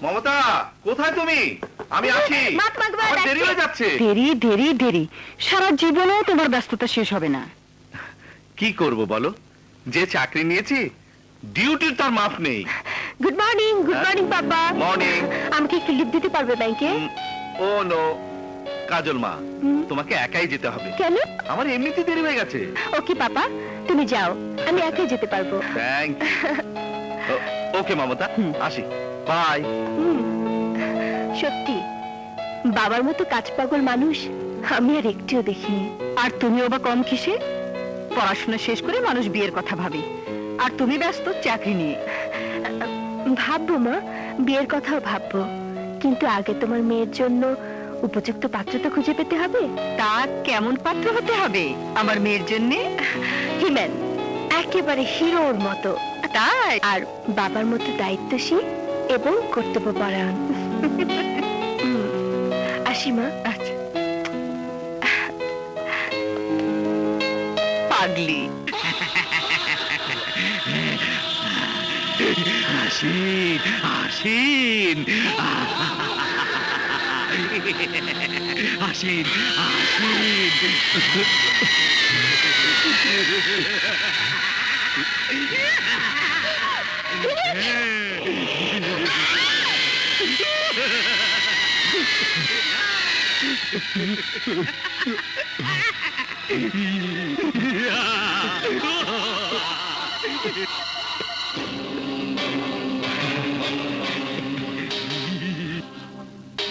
মমতা, কোথায় তুমি? আমি আছি। আমার দেরি হয়ে যাচ্ছে। দেরি দেরি দেরি, সারা জীবনেও তোমার ব্যস্ততা শেষ হবে না। কি করব বলো, যে চাকরি নিয়েছি ডিউটির তার মাপ নেই। গুড মর্নিং বাবা। মর্নিং। আমাকে একটু লিভ দিতে পারবে ব্যাংকে? ও নো কাজল মা, তোমাকে একাই যেতে হবে। কেন? আমার এমনিতে দেরি হয়ে গেছে। ওকে পাপা, তুমি যাও, আমি একাই যেতে পারবো। Thank you. ওকে মমতা, আসি, বাই। সত্যি বাবার মতো কাজ পাগল মানুষ আমি আর একটিও দেখিনি। আর তুমিও বা কম কিসে? পড়াশোনা শেষ করে মানুষ বিয়ের কথা ভাবে, আর তুমি ব্যস্ত চাকরি নিয়ে। ভাববো মা, বিয়ের কথাও ভাববো, কিন্তু আগে তোমার মেয়ের জন্য উপযুক্ত পাত্র তো খুঁজে পেতে হবে। তা কেমন পাত্র হতে হবে আমার মেয়ের জন্য? হিমেন, একেবারে হিরোর মতো, তাই? আর বাবার মতো দায়িত্বশীল এবং কর্তব্যপরায়ণ। আসি মা। আচ্ছা। পাগলি। আসেন আসেন আসেন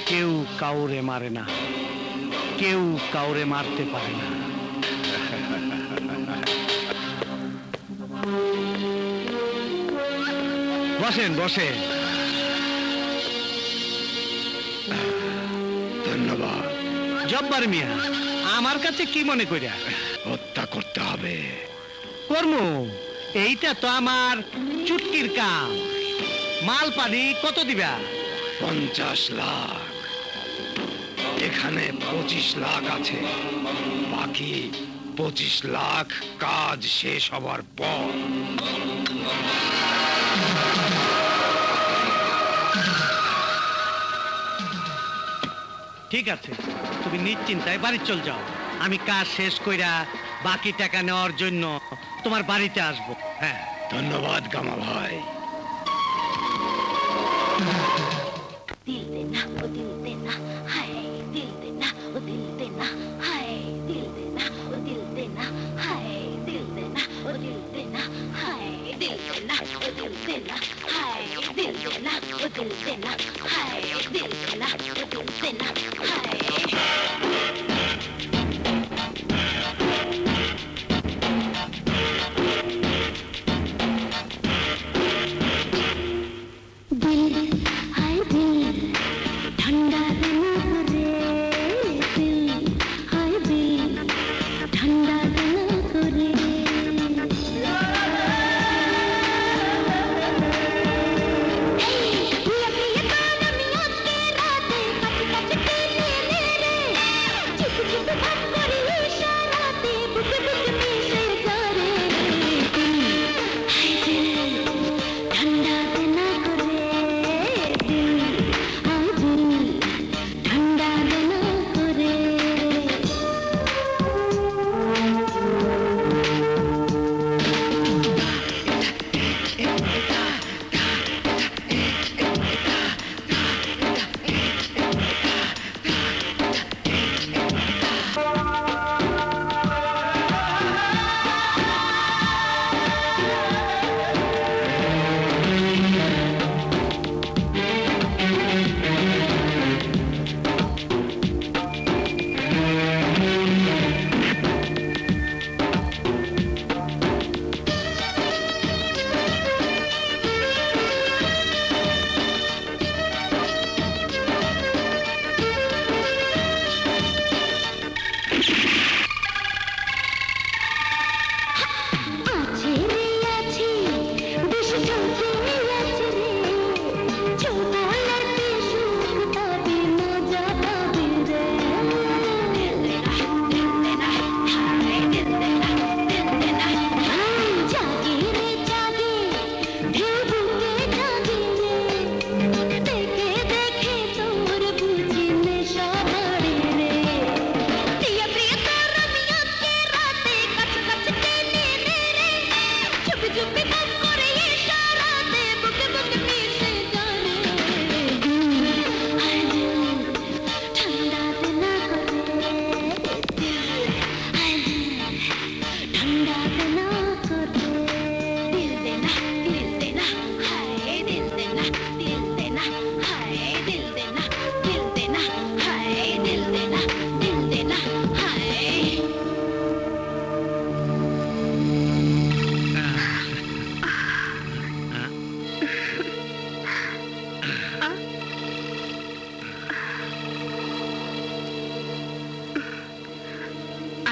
কেউ কাউরে মারে না, কেউ কাউরে মারতে পারে না। বসেন বসেন। ধন্যবাদ। জব্বার মিয়া, আমার কাছে কি মনে করিয়া? হত্যা করতে হবে। কর্ম, এইটা তো আমার চুটকির কাম। মাল পানি কত দিবা? 50 লাখ। এখানে 25 লাখ আছে, বাকি 25 লাখ কাজ শেষ হবার পর। ঠিক আছে, তুমি নিশ্চিন্তায় বাড়ি চল যাও। আমি কাজ শেষ কইরা বাকি টাকা নেওয়ার জন্য তোমার বাড়িতে আসবো। হ্যাঁ, ধন্যবাদ গামা ভাই। दिल देना ओ दिल देना हाय दिल देना ओ दिल देना हाय दिल देना ओ दिल देना हाय दिल देना ओ दिल देना हाय दिल देना ओ दिल देना हाय दिल देना ओ दिल देना हाय दिल देना ओ दिल देना हाय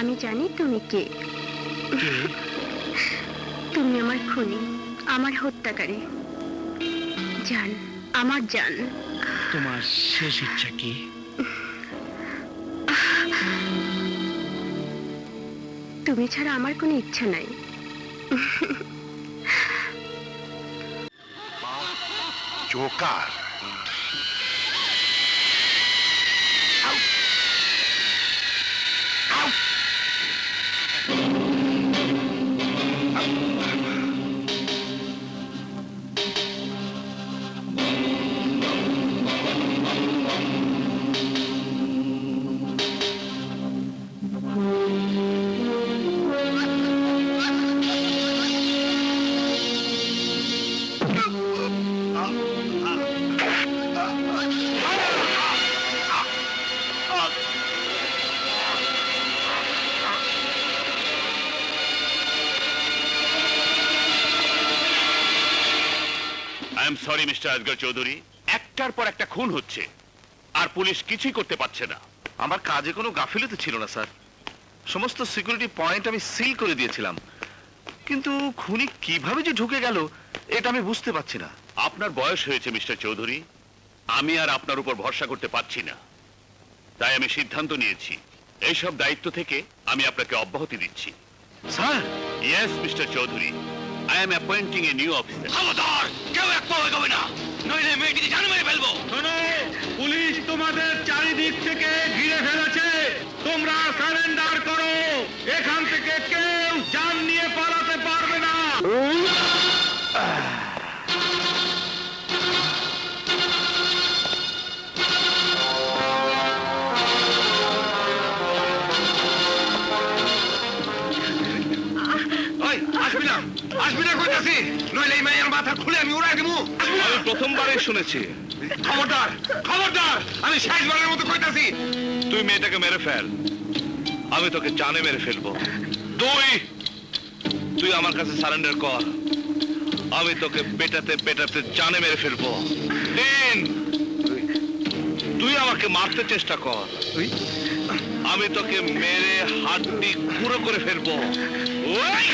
আমি জানি তুমি কে। কে? তুমি আমার খুনি, আমার হত্যাকারী। জান, আমার জান। তোমার শেষ ইচ্ছা কি? তুমি ছাড়া আমার কোনো ইচ্ছা নাই। Joker. I am sorry mister Asgar Chowdhury, একটার পর একটা খুন হচ্ছে আর পুলিশ কিছুই করতে পারছে না। আমার কাজে কোনো গাফিলতি ছিল না স্যার, সমস্ত সিকিউরিটি পয়েন্ট আমি সিল করে দিয়েছিলাম, কিন্তু খুনি কিভাবে যে ঢুকে গেল এটা আমি বুঝতে পারছি না। আপনার বয়স হয়েছে মিস্টার চৌধুরী, আমি আর আপনার উপর ভরসা করতে পারছি না, তাই আমি সিদ্ধান্ত নিয়েছি এইসব দায়িত্ব থেকে আমি আপনাকে অব্যাহতি দিচ্ছি। Sir, yes mister Chowdhury, I am appointing a new officer. খবরদার, কেউ এক পাও এগোবে না, নইলে মেয়েটিকে জান মেরে ফেলবো। শোনো, পুলিশ তোমাদের চারিদিক থেকে ঘিরে ফেলেছে, তোমরা সারেন্ডার করো, এখান থেকে কেউ জান নিয়ে পালাতে পারবে না। আসবি না কইতাছি, নইলে এই মেয়ের মাথা খুলে আমি উড়াই দেবো। আমি প্রথমবারই শুনেছি। খবরদার, খবরদার, আমি শেষবারের মতো কইতাছি, তুই মেয়েটাকে মেরে ফেল, আমি তোকে জানে মেরে ফেলবো। তুই আমার কাছে সারেন্ডার কর, আমি তোকে পেটাতে পেটাতে জানে মেরে ফেলবো। তুই আমাকে মারতে চেষ্টা কর, আমি তোকে মেরে হাড্ডি গুঁড়ো করে ফেলবো। ওই!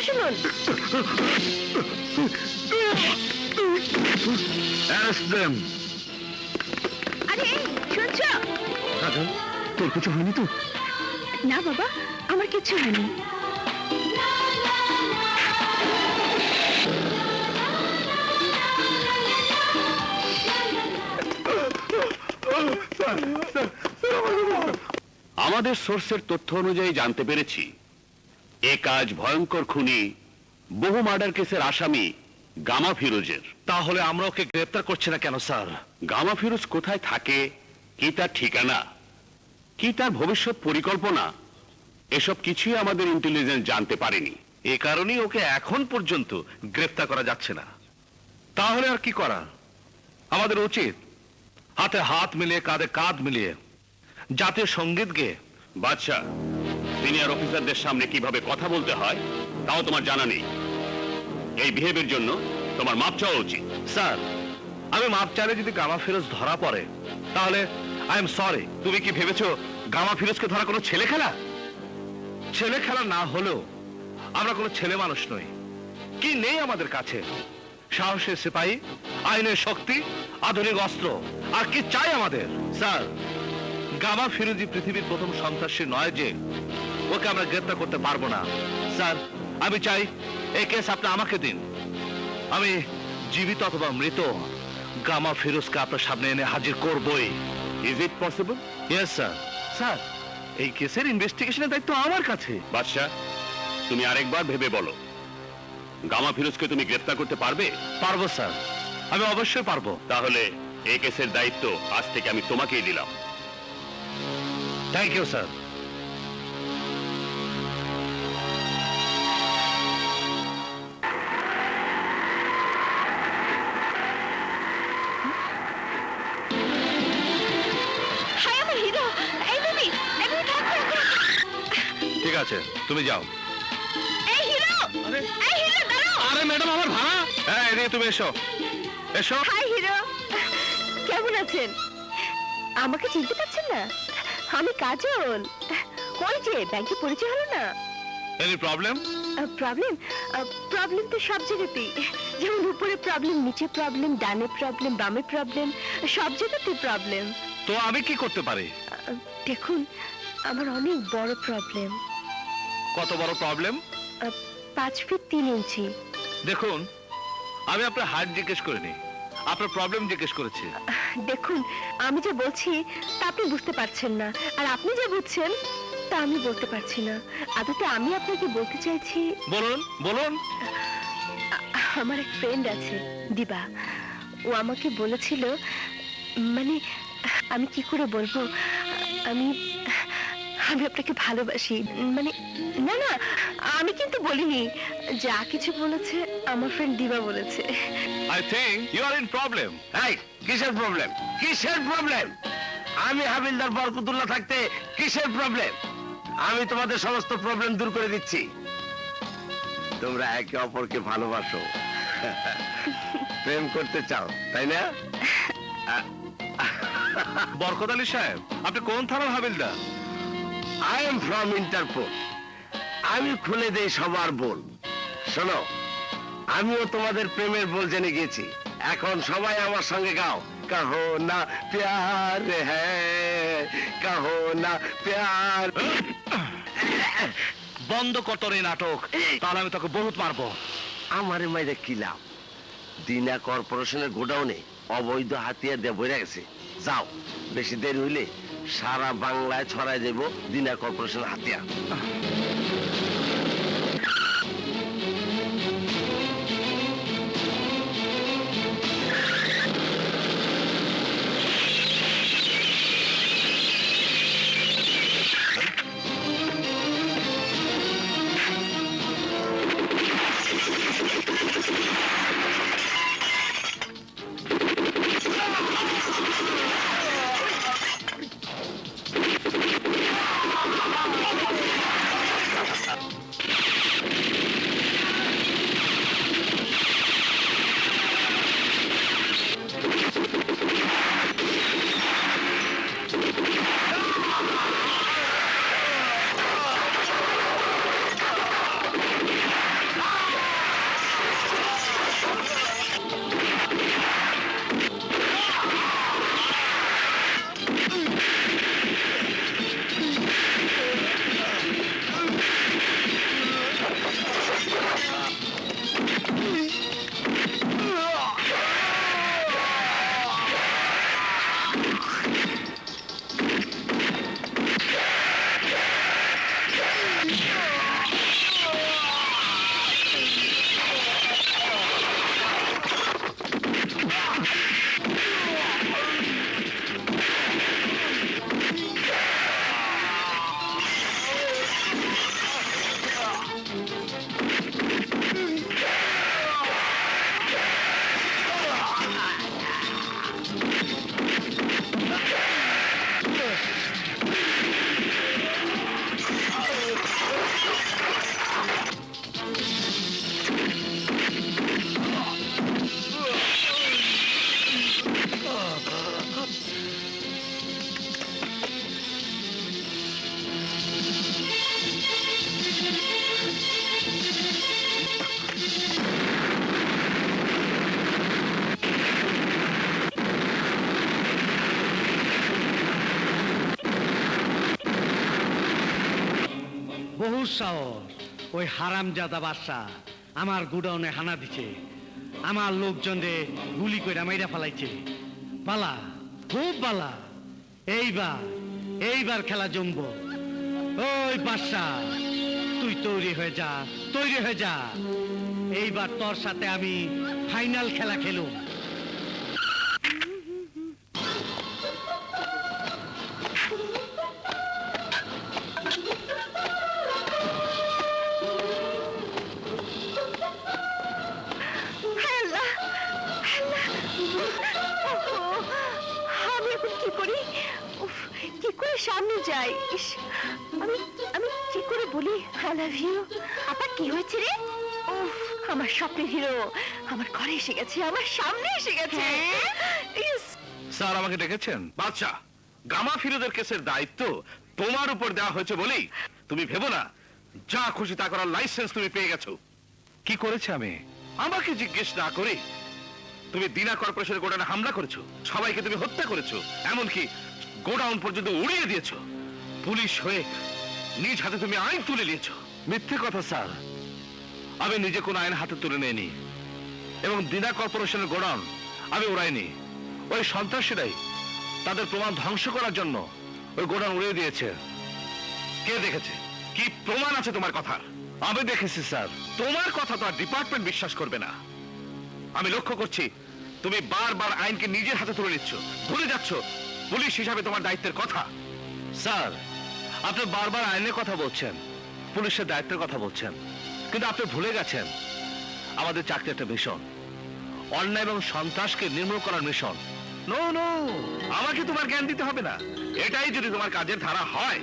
শুনুন। আরে এই, শুনছো? তোর কিছু হয়নি তো? না বাবা, আমার কিচ্ছু হয়নি। আমাদের সোর্সের তথ্য অনুযায়ী জানতে পেরেছি এ কাজ ভয়ঙ্কর খুনি বহু মার্ডার কেসের আসামি গামা ফিরোজের। তাহলে আমরা ওকে গ্রেপ্তার করছি না কেন স্যার? গামা ফিরোজ কোথায় থাকে, কি তার ঠিকানা, কি তার ভবিষ্যৎ পরিকল্পনা, এসব কিছুই আমাদের ইন্টেলিজেন্স জানতে পারেনি। এ কারণেই ওকে এখন পর্যন্ত গ্রেফতার করা যাচ্ছে না। তাহলে আর কি করা? আমাদের উচিত হাতে হাত মিলিয়ে কাঁধে কাঁধ মিলিয়ে জাতীয় সঙ্গীত গেয়ে। বাদশা, সিনিয়র অফিসারদের সামনে কিভাবে কথা বলতে হয় তাও তোমার জানা নেই। এই বিহেভের জন্য তোমার মাপ চাওয়া উচিত। স্যার, আমি মাপ চাইলে যদি গামা ফিরোজ ধরা পড়ে তাহলে আই এম সরি। তুমি কি ভেবেছো গামা ফিরোজকে ধরা কোনো ছেলে খেলা? ছেলে খেলা না হলেও আমরা কোনো ছেলে মানুষ নই। কি নেই আমাদের কাছে? সাহসের সিপাহী, আইনের শক্তি, আধুনিক অস্ত্র, আর কি চাই আমাদের? স্যার, গামা ফিরোজি পৃথিবীর প্রথম সন্ত্রাসী নয় যে ওকে আমরা গ্রেফতার করতে পারবো না। স্যার, আমি চাই এই কেস আপনি আমাকে দিন। আমি জীবিত অথবা মৃত গামা ফিরোজকে আপনার সামনে এনে হাজির করবই। Is it possible? Yes sir. Sir, এই কেসের ইনভেস্টিগেশনের দায়িত্ব আমার কাছে। বাদশা, তুমি আরেকবার ভেবে বলো, গামা ফিরোজকে তুমি গ্রেফতার করতে পারবে? পারবো স্যার, আমি অবশ্যই পারবো। তাহলে এই কেসের দায়িত্ব আজ থেকে আমি তোমাকেই দিলাম। Thank you sir. হাই আমার হিরো, এই বেবি, এই বেবি থাকো। ঠিক আছে, তুমি যাও। এই হিরো, এই হিরো দাঁড়াও। আরে ম্যাডাম, আমার ভাড়া। হ্যাঁ, এদিকে তুমি এসো, এসো। হাই হিরো, কেমন আছেন? আমাকে চিনতে পারছেন না? আমি কাজল। ওই যে ব্যাংকে পরিচয় হলো না? Any problem? প্রবলেম? প্রবলেম তো সব জায়গাতেই। যেমন উপরে প্রবলেম, নিচে প্রবলেম, ডানে প্রবলেম, বামে প্রবলেম, সব জায়গাতে প্রবলেম। তো আমি কি করতে পারি? দেখুন, আমার অনেক বড় প্রবলেম। কত বড় প্রবলেম? 5 ফিট 3 ইঞ্চি। দেখুন, আমি আপনার হাইট জিজ্ঞেস করিনি, আপনার প্রবলেম জিজ্ঞেস করেছি। দেখুন, আমি যা বলছি তা আপনি বুঝতে পারছেন না, আর আপনি যা বুঝছেন তা আমি বলতে পারছি না। আদতে আমি আপনাকে বলতে চাইছি, বলুন, বলুন। আমার এক ফ্রেন্ড আছে, দিবা। ও আমাকে বলেছিল, মানে আমি কি করে বলবো, আমি আমি আপনাকে ভালোবাসি। মানে না না, আমি কিন্তু বলিনি। যা কিছু বলেছে আমার ফ্রেন্ড দিবা বলেছে। I think you are in problem. এই কিসের প্রবলেম? কিসের প্রবলেম? আমি হাবিলদার বরকতুল্লাহ থাকতে কিসের প্রবলেম? আমি তোমাদের সমস্ত প্রবলেম দূর করে দিচ্ছি। তোমরা একে অপরকে ভালোবাসো, প্রেম করতে চাও, তাই না? বরকত আলী সাহেব, আপনি কোন থানার হাবিলদার? I am from Interpol. আমি খুলে দেই সবার বল। শোনো, আমিও তোমাদের প্রেমের বল জেনে গেছি। এখন সবাই আমার সঙ্গে গাও, কাহো না প্যার হ্যায়, কাহো না প্যার। বন্ধ কর তোর এই নাটক, তাহলে আমি তোকে বহুত মারবো। আমারে মাইরে কি লাভ? দিনা কর্পোরেশনের গোডাউনে অবৈধ হাতিয়ার দিয়ে বইরা গেছে। যাও, বেশি দেরি হইলে সারা বাংলায় ছড়াই দেব দিনা কর্পোরেশনের হাতিয়ার। সাহস ওই হারামজাদা বাদশা আমার গুডাউনে হানা দিছে, আমার লোকজনরে গুলি কইরা মাইরা ফেলাইছে। বালা, খুব বালা। এইবার খেলা জমবো। ওই বাদশা, তুই তৈরি হয়ে যা, তৈরি হয়ে যা। এইবার তোর সাথে আমি ফাইনাল খেলা খেলুম। আল্লাহ, আল্লাহ, ওহো, আমি এখন কি করি? উফ, কি করে সামনে যাই? ইস, আমি আমি কি করে বলি আই লাভ ইউ? আপা, কি হয়েছে রে? উফ, আমার স্বপ্নের হিরো আমার ঘরে এসে গেছে, আমার সামনে এসে গেছে। ইস, স্যার আমাকে ডেকেছেন? বাদশাহ, গামা ফিরোজের কেসের দায়িত্ব তোমার উপর দেওয়া হয়েছে বলেই তুমি ভেবো না যা খুশি তা করার লাইসেন্স তুমি পেয়ে গেছো। কি করেছে আমি? আমাকে জিজ্ঞেস না করে তুমি দিনা কর্পোরেশনের গোডাউনে হামলা করেছো, সবাইকে তুমি হত্যা করেছো, এমনকি গোডাউন পর্যন্ত উড়িয়ে দিয়েছো। পুলিশ হয়ে নিজ হাতে তুমি আইন তুলে নিয়েছো। মিথ্যে কথা স্যার, আমি নিজে কোন আইন হাতে তুলে নেইনি এবং দিনা কর্পোরেশনের গোডাউন আমি উড়াইনি। ওই সন্ত্রাসীরাই তাদের প্রমাণ ধ্বংস করার জন্য ওই গোডাউন উড়িয়ে দিয়েছে। কে দেখেছে? কি প্রমাণ আছে তোমার কথার? আমি দেখেছি স্যার। তোমার কথা তো আর ডিপার্টমেন্ট বিশ্বাস করবে না। আমি লক্ষ্য করছি তুমি বারবার আইনকে নিজের হাতে তুলে নিচ্ছ, ভুলে যাচ্ছ পুলিশ হিসাবে তোমার দায়িত্বের কথা। স্যার, আপনি বারবার আইনের কথা বলছেন, পুলিশের দায়িত্বের কথা বলছেন, কিন্তু আপনি ভুলে গেছেন আমাদের চাকরি একটা মিশন, অন্যায় এবং সন্ত্রাসকে নির্মূল করার মিশন। নো নো, আমাকে তোমার জ্ঞান দিতে হবে না। এটাই যদি তোমার কাজের ধারা হয়,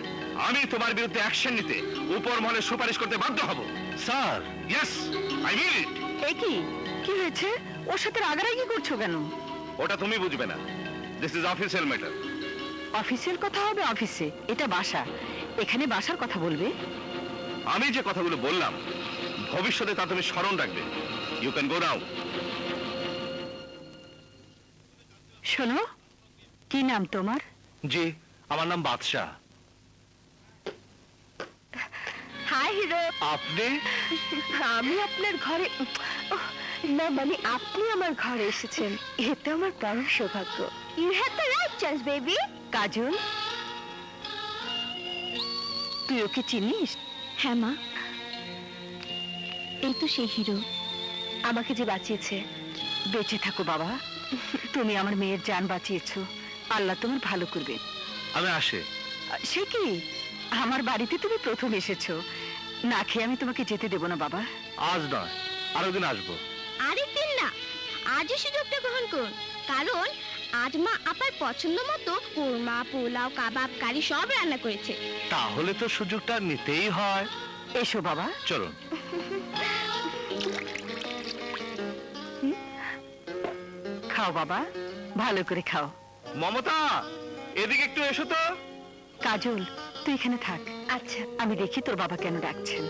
আমি তোমার বিরুদ্ধে অ্যাকশন নিতে উপর মহলে সুপারিশ করতে বাধ্য হব। স্যার, ইয়েস, আই মিন ইট। এ কি কি হয়েছে? ওর সাথে রাগারাগি করছো কেন? ওটা তুমি বুঝবে না। This is official matter. Official কথা হবে অফিসে, এটা বাসা, এখানে বাসার কথা বলবে। আমি যে কথাগুলো বললাম ভবিষ্যতে তা তুমি স্মরণ রাখবে। You can go now. শোনো, কি নাম তোমার? জি, আমার নাম বাদশাহ। Hi hero. আপনি? আমি আপনার ঘরে, ওহ, না মানে আপনি আমার ঘরে এসেছেন, এতে আমার বড় সৌভাগ্য। You have the right choice baby. Kajal, তুই ওকে চিনিস? হ্যাঁ মা, এই তো সেই হিরো আমাকে যে বাঁচিয়েছে। বেঁচে থাকো বাবা, তুমি আমার মেয়ের জান বাঁচিয়েছো, আল্লাহ তোমার ভালো করবে। আমি আসি। সে কি, আমার বাড়িতে তুমি প্রথম এসেছো, না খেয়ে আমি তোমাকে যেতে দেবো না বাবা। আজ নয়, আরেকদিন আসবো। আরেকদিন না, আজই সুযোগটা গ্রহণ করুন, কারণ আজ মা আপার পছন্দ মতো কোরমা, পোলাও, কাবাব, কারি সব রান্না করেছে। তাহলে তো সুযোগটা নিতেই হয়। এসো বাবা। চলুন। খাও বাবা, ভালো করে খাও। মমতা, এদিকে একটু এসো তো। কাজল, তুই এখানে থাক, আচ্ছা আমি দেখি তোর বাবা কেন ডাকছেন।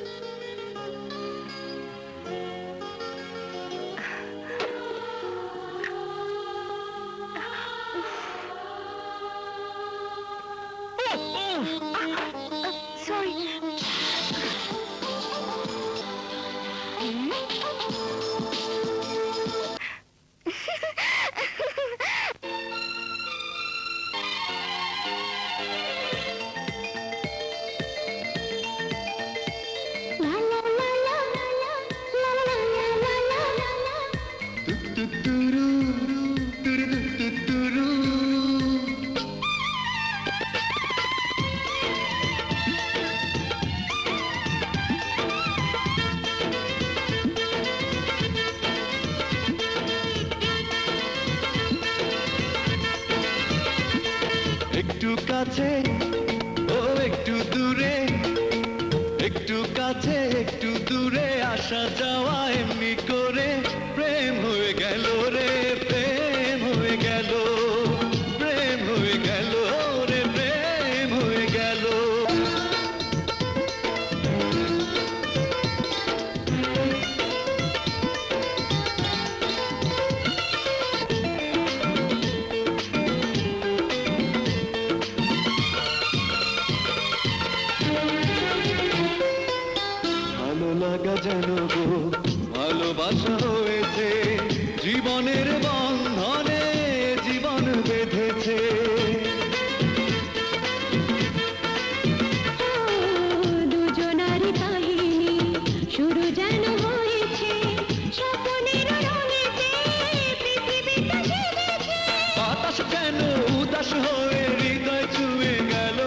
সরি। একটু কাছে ও একটু দূরে, একটু কাছে একটু দূরে, আসা যাওয়া এমনি করে প্রেম হয়ে গেল রে, প্রেম হয়ে গেল, প্রেম হয়ে গেল রে, প্রেম হয়ে গেল। আবারও গো ভালোবাসা হয়েছে জীবনের বন্ধনে জীবন বেঁধেছে দুজনারই কাহিনী শুরু যেন হয়েছে স্বপ্নের রঙেতে পৃথিবীটা জেগেছে বাতাস কেন উদাস হয়ে হৃদয় ছুঁয়ে গেল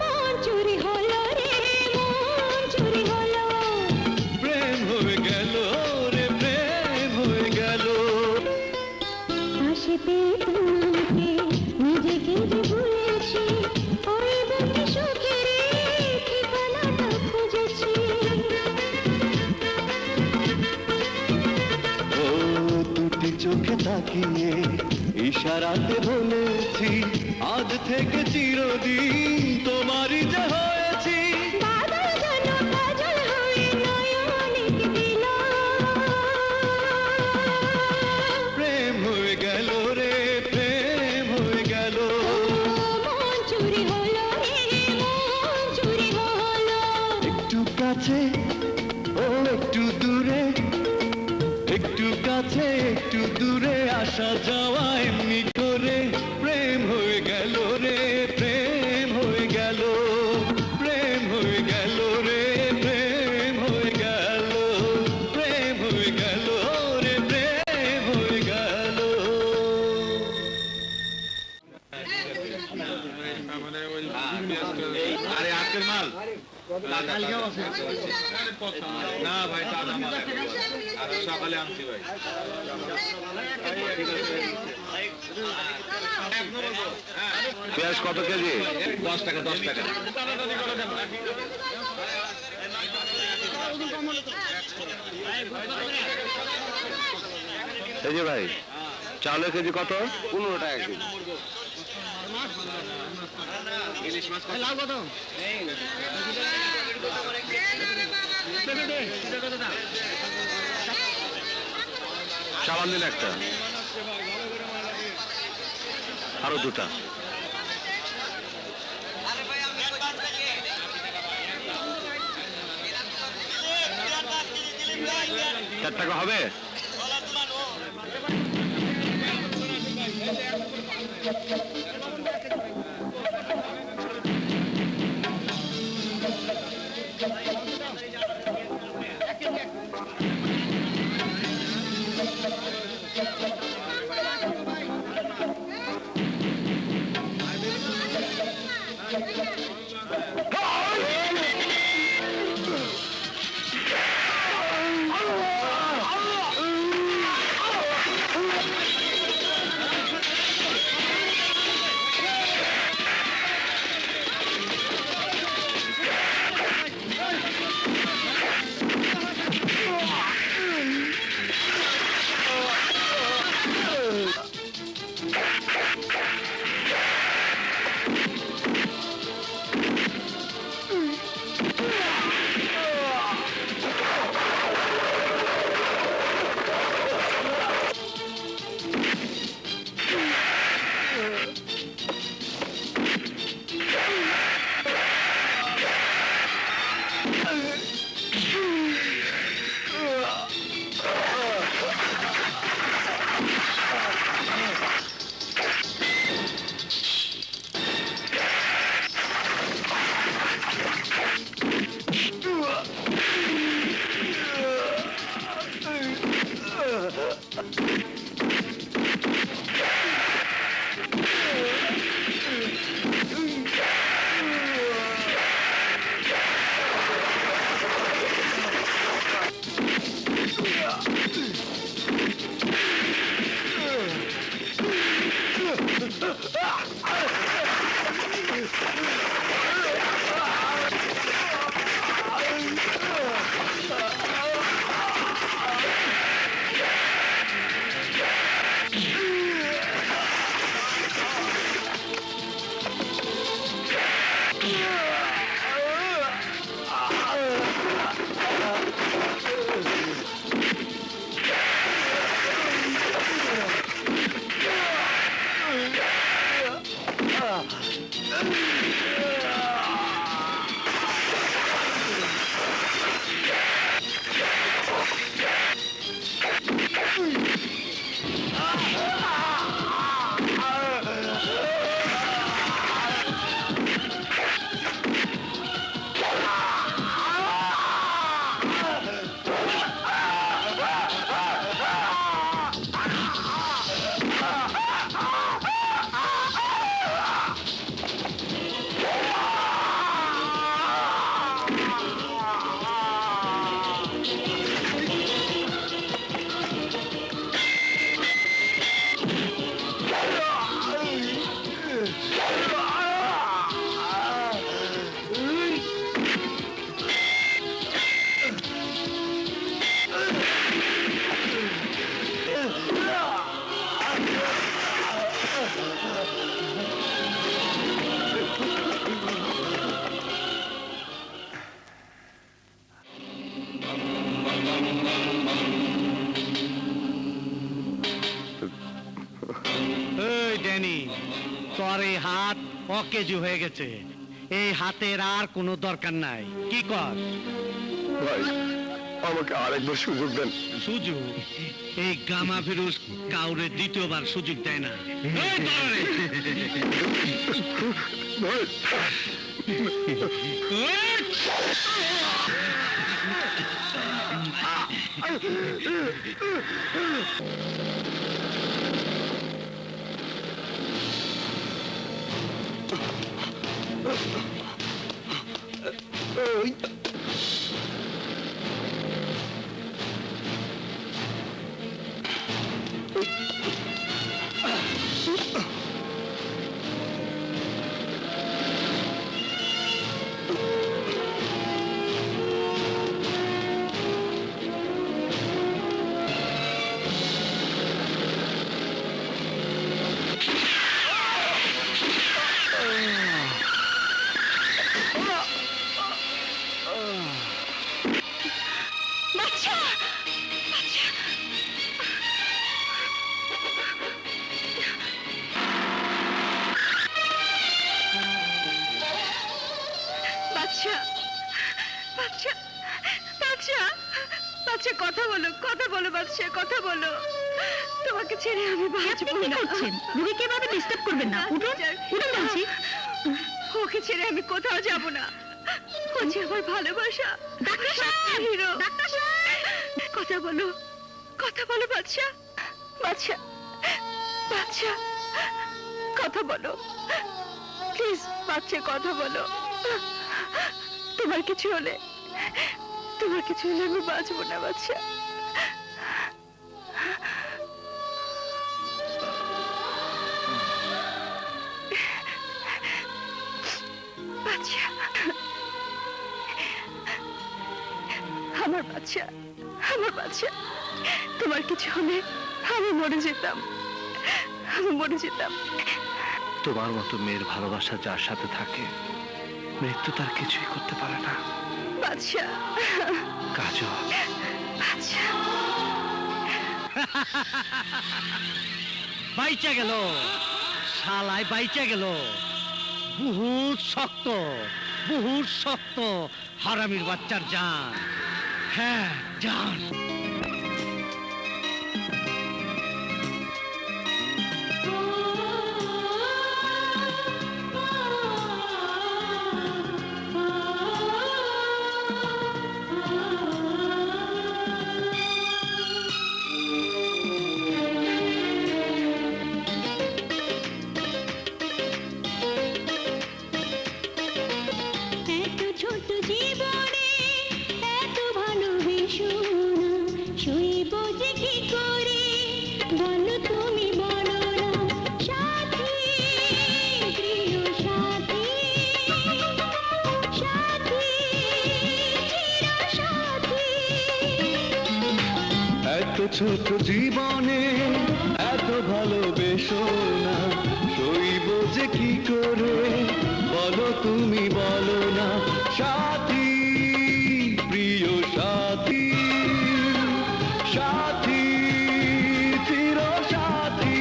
মন চুরি হলো রে মন চুরি হলো প্রেম হয়ে গেল রে প্রেম হয়ে গেল পাশে পেয়ে তোমাকে নিজেকে যে ভুলেছি ওই বুকে সুখের ঠিকানাটা খুঁজেছি ও দুটি চোখে তাকিয়ে ইশারাতে বলেছি আজ থেকে চিরদিন তোমারই যে হয়েছি বাদল যেন কাজল হয়ে নয়নিক দিল প্রেম হয়ে গেল রে প্রেম হয়ে গেল মন চুরি হলো রে মন চুরি হলো একটু কাছে ও একটু দূরে একটু কাছে একটু দূরে আসা যাওয়া এমনি করে প্রেম হয়ে গেল রে প্রেম হয়ে গেল প্রেম হয়ে গেল রে প্রেম হয়ে গেল প্রেম হয়ে গেল রে প্রেম হয়ে গেল আরে আজকের মাল না ভাই তাজা মাল সকালে আনছি ভাই পেঁয়াজ কত কেজি? 10 টাকা 10 টাকা এই যে ভাই চালের কেজি কত? 15 টাকা কেজি। চালান দিন একটা, আরো দুটা। 4 টাকা হবে? এই ড্যানি, তোর এই হাত অকেজু হয়ে গেছে। এই হাতের আর কোনো দরকার নাই। কি কর? ভাই আমাকে আরেকবার সুযোগ দেন। সুযোগ? এই গামা ফিরোজ কাউরে দ্বিতীয়বার সুযোগ দেয় না। এই দাঁড়া রে। ভাই বাচ্চা, বাচ্চা, বাচ্চা, বাচ্চা, কথা বলো, কথা বলো বাচ্চা, কথা বলো। তোমাকে ছেড়ে আমি বাঁচবো না। রুগীকে এভাবে ডিস্টার্ব করবেন না। উঠুন, উঠুন বলছি। ওকে ছেড়ে আমি কোথাও যাব না। ও যে আমার ভালোবাসা। ডাক্তার সাহেব, হিরো। ডাক্তার সাহেব, কথা বলো, কথা বলো বাচ্চা, বাচ্চা, বাচ্চা, কথা বলো প্লিজ বাচ্চা, কথা বলো। তোমার কিছু হলে, তোমার কিছু হলে আমি বাঁচবো না বাচ্চা। বাচ্চা, আমার বাচ্চা, আমার বাচ্চা, তোমার কিছু হলে আমি মরে যেতাম, আমি মরে যেতাম। তোমার মতো মেয়ের ভালোবাসা যার সাথে থাকে, মৃত্যু তার কিছুই করতে পারে না। বাচ্চা, কাজল, বাচ্চা, বাইচা গেল, শালায় বাইচা গেল। বহুত শক্ত, বহুত শক্ত হারামির বাচ্চার জান। হ্যাঁ, জান। এত ছোট জীবনে এত ভালোবেসো না, সইব যে কি করে বলো তুমি, বলো না সাথী, প্রিয় সাথী, সাথী, চির সাথী। এত ছোট জীবনে এত ভালোবেসো না, সইব যে কি করে বলো তুমি, বলো না সাথী, প্রিয় সাথী, সাথী, চির সাথী।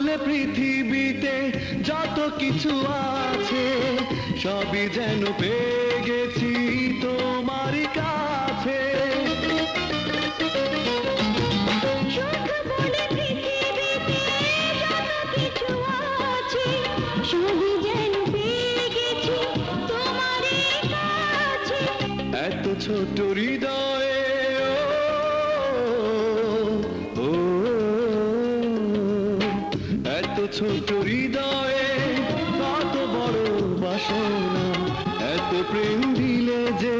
বলে পৃথিবীতে যত কিছু আছে সবই যেন পেয়ে গেছি তোমারই কাছে। এত ছোট হৃদয়ে ও, ও, এত ছোট হৃদয়ে কত বড় বাসনা, এত প্রেম দিলে যে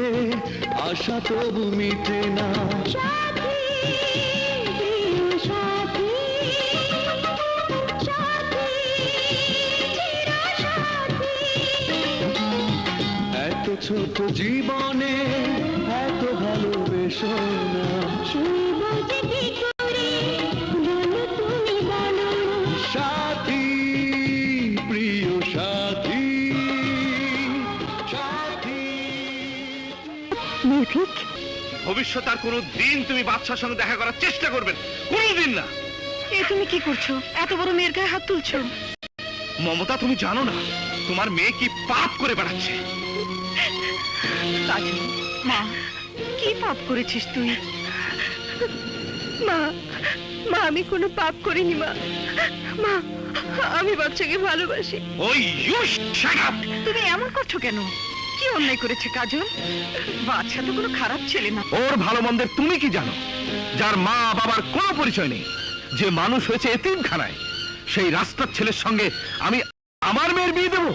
আশা তবু মিটে না। এত ছোট জীবনে এত ভালোবেসো না। সাথী, প্রিয় সাথী, সাথী। নির্ভীক, ভবিষ্যৎ আর কোনো দিন তুমি বাদশার সঙ্গে দেখা করার চেষ্টা করবেন, কোনোদিন না। এ তুমি কি করছো? এত বড় মেয়ের গায়ে হাত তুলছো। মমতা, তুমি জানো না তোমার মেয়ে কি পাপ করে বেড়াচ্ছে। কাজল, মা, কি পাপ করেছিস তুই? মা, মা, আমি কোনো পাপ করিনি মা। মা, আমি বাচ্চাকে ভালোবাসি। ওই ইউ শাট আপ! তুমি এমন করছো কেন? কি অন্যায় করেছে কাজল? বাচ্চা তো কোনো খারাপ ছেলে না। ওর ভালো মন্দের তুমি কি জানো? যার মা বাবার কোনো পরিচয় নেই, যে মানুষ হয়েছে এতিমখানায়, সেই রাস্তার ছেলের সঙ্গে আমি আমার মেয়ের বিয়ে দেবো?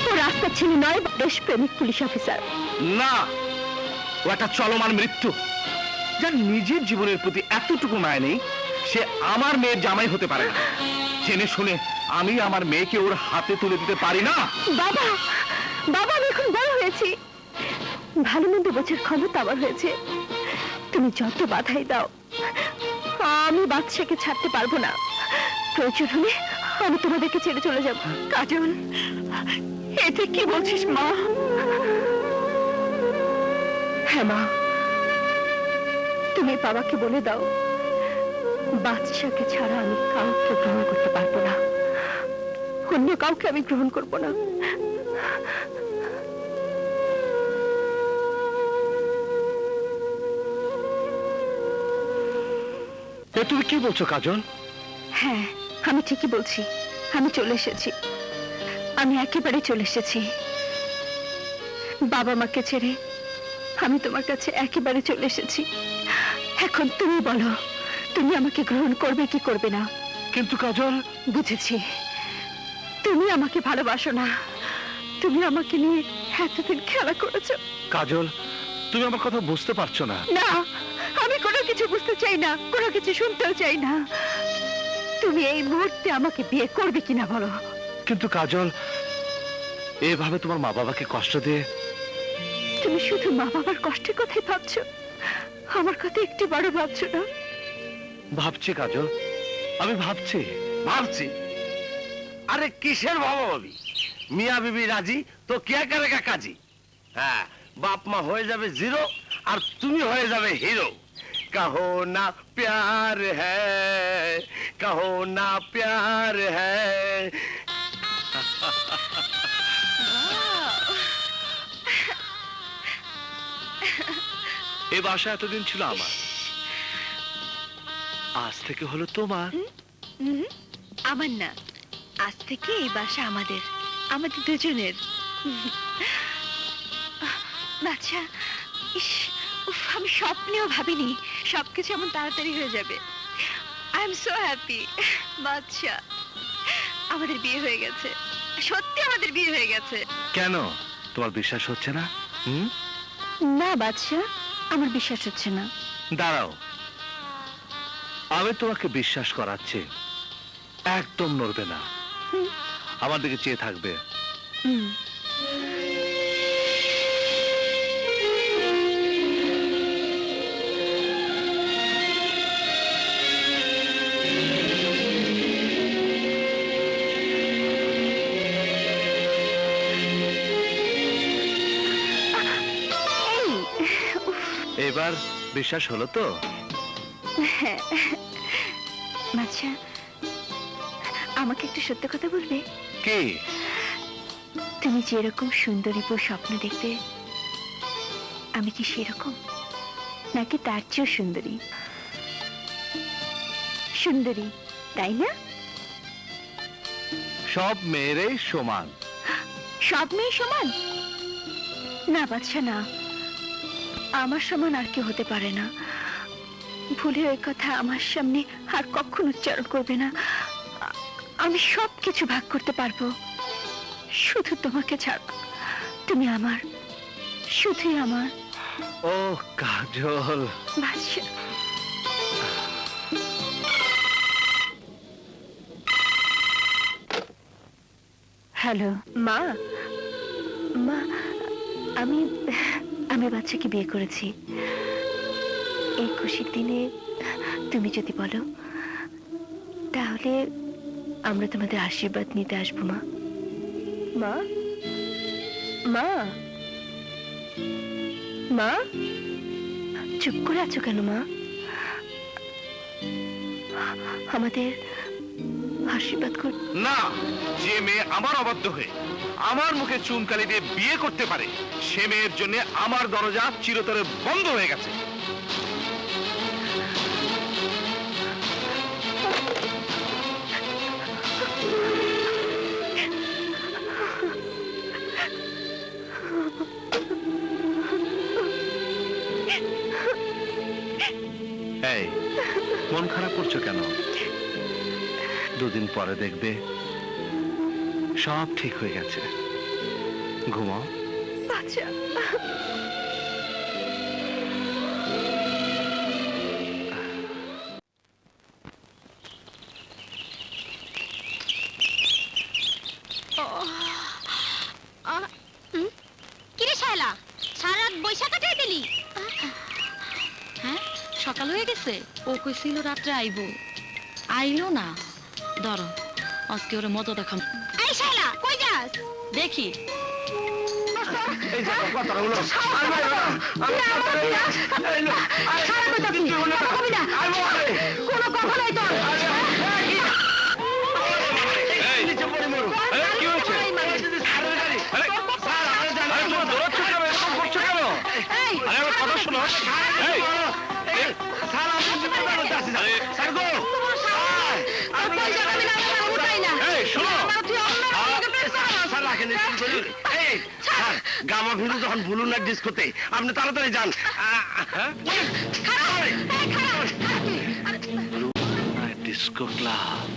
ও রাস্তার ছেলে নয়, দেশপ্রেমিক পুলিশ অফিসার। না, ও একটা চলমান মৃত্যু। যার নিজের জীবনের প্রতি এতটুকু মায় নেই, সে আমার মেয়ের জামাই হতে পারে না। জেনে শুনে আমি আমার মেয়েকে ওর হাতে তুলে দিতে পারি না। বাবা, বাবা, আমি এখন বড় হয়েছি, ভালো মন্দ বোঝার ক্ষমতা আমার হয়েছে। তুমি যত বাধাই দাও, আমি বাচ্চাকে ছাড়তে পারবো না। প্রয়োজন হলে আমি তোমাদেরকে ছেড়ে চলে যাব। কাজল, এতে কি বলছিস মা? হ্যাঁ মা, তুমি বাবাকে বলে দাও বাচ্চাকে ছাড়া আমি কাউকে গ্রহণ করতে পারবো না, অন্য কাউকে আমি গ্রহণ করব না। এ তুমি কি বলছো কাজল? হ্যাঁ, আমি ঠিকই বলছি। আমি চলে এসেছি, আমি একেবারে চলে এসেছি। বাবা মাকে ছেড়ে আমি তোমার কাছে একেবারে চলে এসেছি। এখন তুমি বলো, তুমি আমাকে গ্রহণ করবে কি করবে না? কিন্তু কাজল, বুঝেছি তুমি আমাকে ভালোবাসো না। তুমি আমাকে নিয়ে এতদিন খেলা করেছো। কাজল, তুমি আমার কথা বুঝতে পারছো না। না, আমি কোনো কিছু বুঝতে চাই না, কোনো কিছু শুনতেও চাই না। তুমি এই মুহূর্তে আমাকে বিয়ে করবে কিনা বলো। কিন্তু কাজল, এভাবে তোমার মা বাবাকে কষ্ট দিয়ে তুমি শুধু মা বাবার কষ্টের কথাই ভাবছো, আমার কথা একটু বড় ভাবছো না? ভাবছি কাজল, আমি ভাবছি। ভাবছি? আরে কিসের ভাবা ভাবি? মিয়া বিবি রাজি তো কে করেগা কাজী। হ্যাঁ, বাপ মা হয়ে যাবে জিরো আর তুমি হয়ে যাবে হিরো। कहो ना प्यार है, कहो ना प्यार है। এই বাসা এতদিন ছিল আমার, আজ থেকে হলো তোমার। আমার না, আজ থেকে এই বাসা আমাদের, আমাদের দুজনের। বাচ্চা, ইস, উফ, আমি স্বপ্নেও ভাবিনি সবকিছু এমন তাড়াতাড়ি হয়ে যাবে। I am so happy. বাচ্চা, আমাদের বিয়ে হয়ে গেছে, সত্যি আমাদের বিয়ে হয়ে গেছে। কেন তোমার বিশ্বাস হচ্ছে না? না বাচ্চা, আমার বিশ্বাস হচ্ছে না। দাঁড়াও, আমি তোমাকে বিশ্বাস করাচ্ছি। একদম নড়বে না, আমার দিকে চেয়ে থাকবে। এবার বিশ্বাস হলো তো? আচ্ছা, আমাকে একটু সত্য কথা বলবে? কি? তুমি যেরকম সুন্দরী বউ স্বপ্ন দেখতে, আমি কি সেরকম, নাকি তার চেয়েও সুন্দরী? সুন্দরী, তাই না? সব মেয়েরাই সমান। সব মেয়ে সমান না বাচ্চা, না। আমার সমান আর কেউ হতে পারে না। ভুলে ওই কথা আমার সামনে আর কখন উচ্চারণ করবে না। আমি সব কিছু ভাগ করতে পারবো, শুধু তোমাকে ছাড়া। তুমি আমার, শুধুই আমার। ও কাজল, বাচ্চা। হ্যালো মা। মা, আমি আমি বাচ্চাকে বিয়ে করেছি। এই খুশির দিনে তুমি যদি বলো, তাহলে আমরা তোমাদের আশীর্বাদ নিতে আসবো। মা, মা, মা, মা, চুপ করে আছো কেন মা? আমাদের আশীর্বাদ কর। না, যে মেয়ে আমার অবাধ্য হয়ে আমার মুখে চুনকালি দিয়ে বিয়ে করতে পারে, সে মেয়ের জন্য আমার দরজা চিরতরে বন্ধ হয়ে গেছে। এই, মন খারাপ করছো কেন? দুদিন পরে দেখবে সব ঠিক হয়ে গেছে। ঘুমাও। বাচ্চা, কিরে শায়লা, সারা রাত বৈশা কাটাই দিলি? হ্যাঁ, সকাল হয়ে গেছে। ও কইছিল রাত্রে আইবো, আইলো না। ধরো, আজকে ওরে মজা দেখাম। এই শায়লা, কই যাস? দেখি এই যে কথাগুলো কোনো কথা নাই তোর। কি হয়েছে? আরে, তুমি দৌড়াচ্ছ কেন? এরকম করছো কেন? আরে, আমার কথা শোনো। এই, এই, শোনো। গামা ভিড়ু যখন ভুলুন না ডিস্কোতে, আপনি তাড়াতাড়ি যান। Disco club.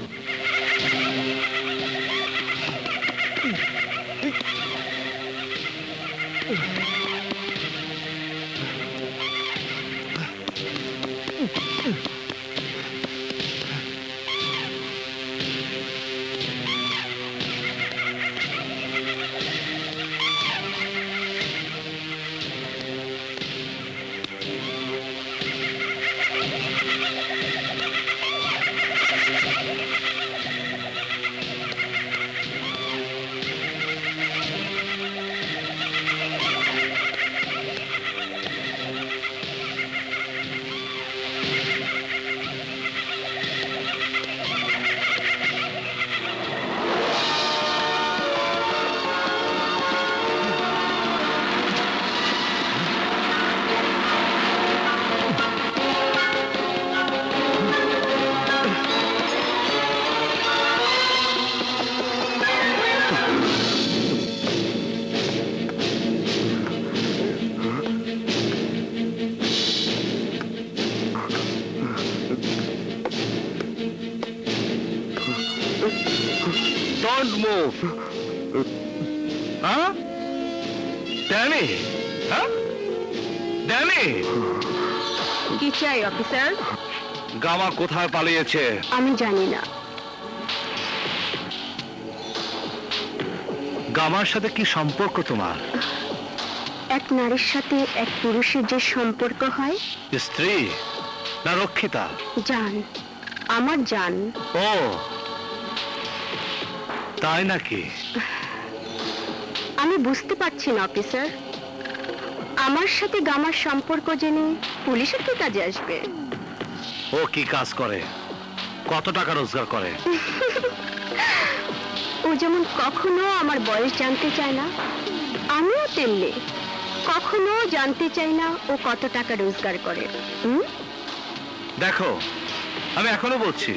Don't move. Huh? Danny? Huh? Danny? কি চাই অফিসার? গামা কোথায় পালিয়েছে? আমি জানি না। গামার সাথে কি সম্পর্ক তোমার? এক নারীর সাথে এক পুরুষের যে সম্পর্ক হয়। স্ত্রী না রক্ষিতা? জান, আমার জান। ও তাই নাকি? আমি বুঝতে পারছি না অফিসার, আমার সাথে গামার সম্পর্ক জেনে পুলিশের কি কাজে আসবে? ও কি কাজ করে? কত টাকা রোজগার করে? যেমন কখনো আমার বয়স জানতে চায় না, আমিও তেমনি কখনো জানতে চাই না ও কত টাকা রোজগার করে। দেখো, আমি এখনো বলছি,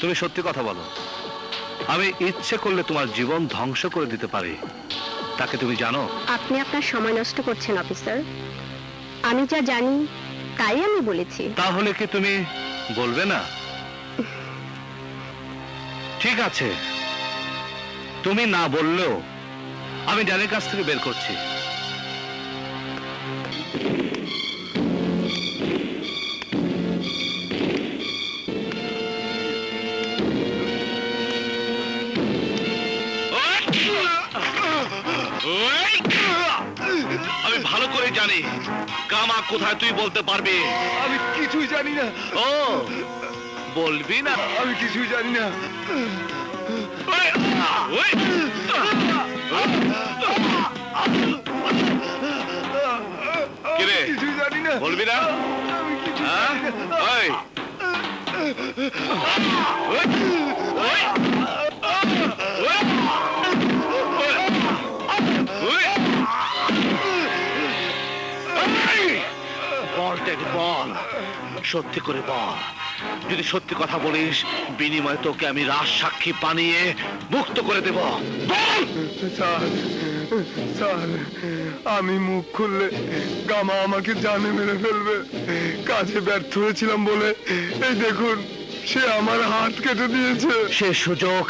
তুমি সত্যি কথা বলো। আমি ইচ্ছে করলে তোমার জীবন ধ্বংস করে দিতে পারি, তাকে তুমি জানো? আপনি আপনার সময় নষ্ট করছেন অফিসার। আমি যা জানি তাই আমি বলেছি। তাহলে কি তুমি বলবে না? ঠিক আছে, তুমি না বললেও আমি ড্যানের কাছ থেকে বের করছি। আমি ভালো করে জানি কামা কোথায়, তুই বলতে পারবি? আমি কিছুই জানি না, ও বলবি না? আমি কিছুই জানি না। কিরে, কিছুই জানি না, বলবি না? আমি কিছুই হ্যাঁ? জানি না। ওই! বল টেক, বল, সত্যি করে বল। যদি সত্যি কথা বলিস, বিনিময়ে তোকে আমি রাজ সাক্ষী বানিয়ে মুক্ত করে দেব। বল! স্যার, স্যার, আমি মুখ খুললে গামা আমাকে জানে মেরে ফেলবে। কাজে ব্যর্থ হয়েছিলাম বলে এই দেখুন, সে আমার হাত কেটে দিয়েছে। সে সুযোগ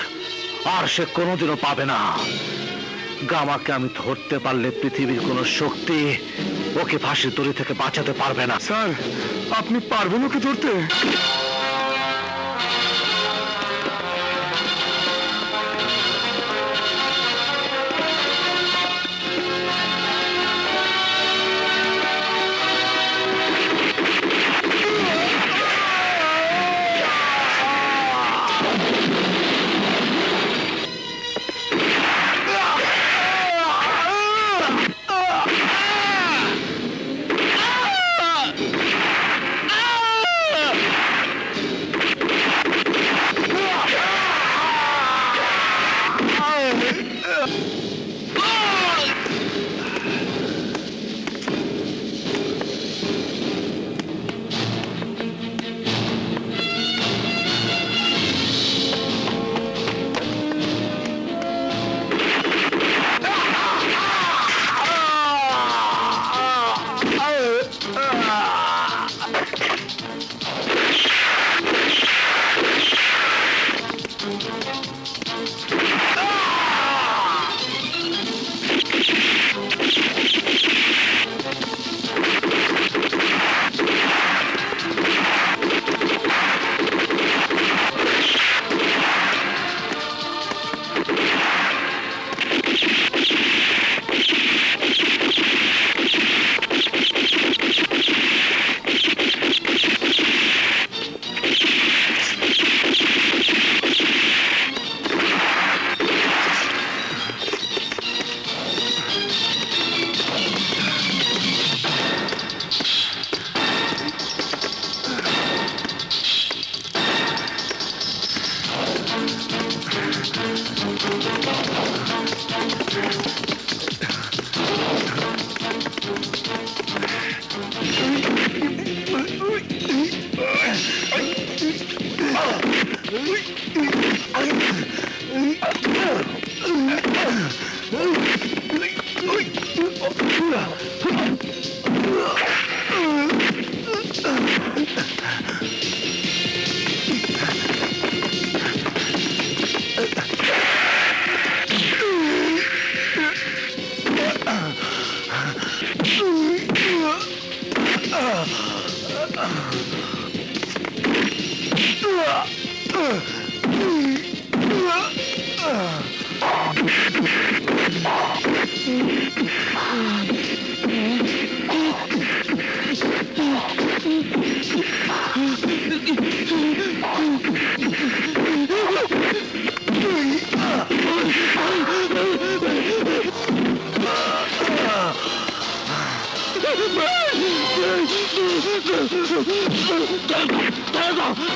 আর সে কোনোদিনও পাবে না। গামাকে আমি ধরতে পারলে পৃথিবীর কোনো শক্তি ওকে ফাঁসির দড়ি থেকে বাঁচাতে পারবে না। স্যার, আপনি পারবেন ওকে ধরতে?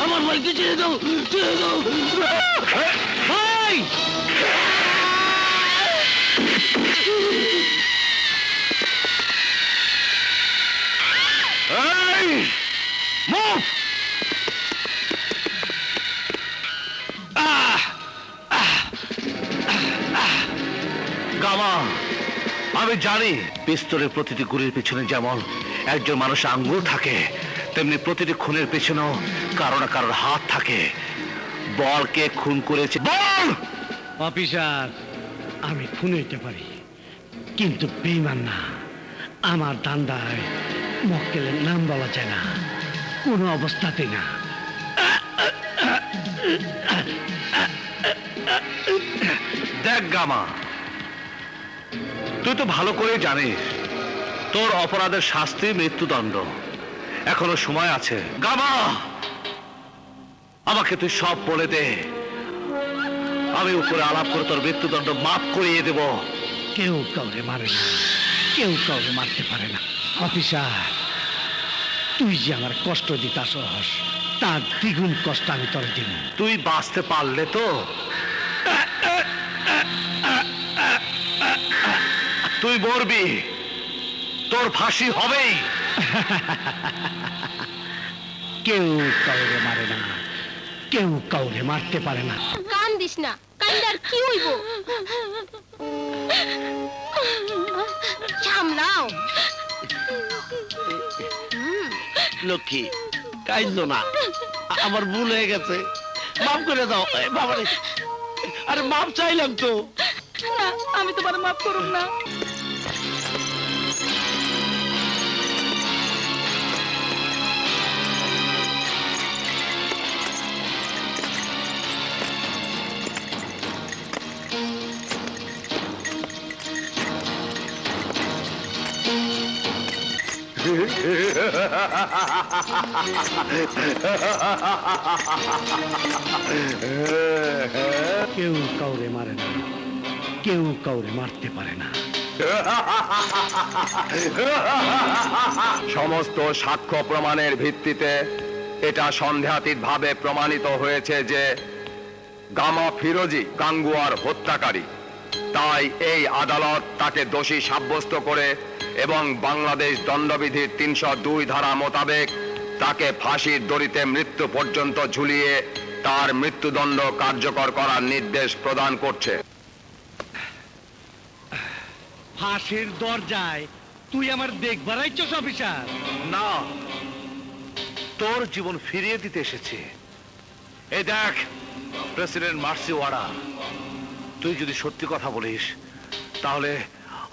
আমার ভাইকে ছেড়ে দাও, ছেড়ে দাও। এই এই মুভ গামা আমি জানি পিস্তলের প্রতিটি গুলির পিছনে যেমন একজন মানুষের আঙ্গুল থাকে, তেমনি প্রতিটি খুনের পেছনেও কারো না কারোর হাত থাকে। বলকে খুন করেছে বল। অফিসার, আমি খুন হইতে পারি, কিন্তু বেঈমান না। আমার দান্দায় মক্কেলের নাম বলা যায় না, কোনো অবস্থাতে না। দেখ গামা, তুই তো ভালো করে জানিস তোর অপরাধের শাস্তি মৃত্যুদণ্ড। এখনো সময় আছে গামা, আমাকে তুই সব বলে দে, আমি উপরে আলাপ করে তোর মৃত্যুদণ্ড মাফ করিয়ে দেব। কেউ কাউরে মারে না, কেউ কাউরে মারতে পারে না। অফিসার, তুই যে আমার কষ্ট দিতাছস, তার দ্বিগুণ কষ্ট আমি তোর দিব। তুই বাঁচতে পারলে তো তুই মরবি, তোর ফাঁসি হবেই। কেউ কাউরে মারে না, কেউ কাউরে মারতে পারে না। কান দিস না, কান্দার কি হইব? সামলাও। লক্ষ্মী, কাইন্দ না, আমার ভুল হয়ে গেছে, মাফ করে দাও। বাবারে, আরে মাফ চাইলাম তো। না, আমি তোমার মাফ করুম না। কেউ কাউরে মারে না, কেউ কাউরে মারতে পারে না। সমস্ত সাক্ষ্য প্রমাণের ভিত্তিতে এটা সন্দেহাতীতভাবে প্রমাণিত হয়েছে যে গামা ফিরোজি গাঙ্গুয়ার হত্যাকারী। তাই এই আদালত তাকে দোষী সাব্যস্ত করে এবং বাংলাদেশ দণ্ডবিধির ৩০২ ধারা মোতাবেক তাকে ফাঁসির দড়িতে মৃত্যু পর্যন্ত ঝুলিয়ে তার মৃত্যুদণ্ড কার্যকর করার নির্দেশ প্রদান করছে। ফাঁসির দরজায় তুই আমার দেখবার আইছস অফিসার? না, তোর জীবন ফিরিয়ে দিতে এসেছি। এই দেখ প্রেসিডেন্ট মার্সি ওয়ারা, তুই যদি সত্যি কথা বলিস তাহলে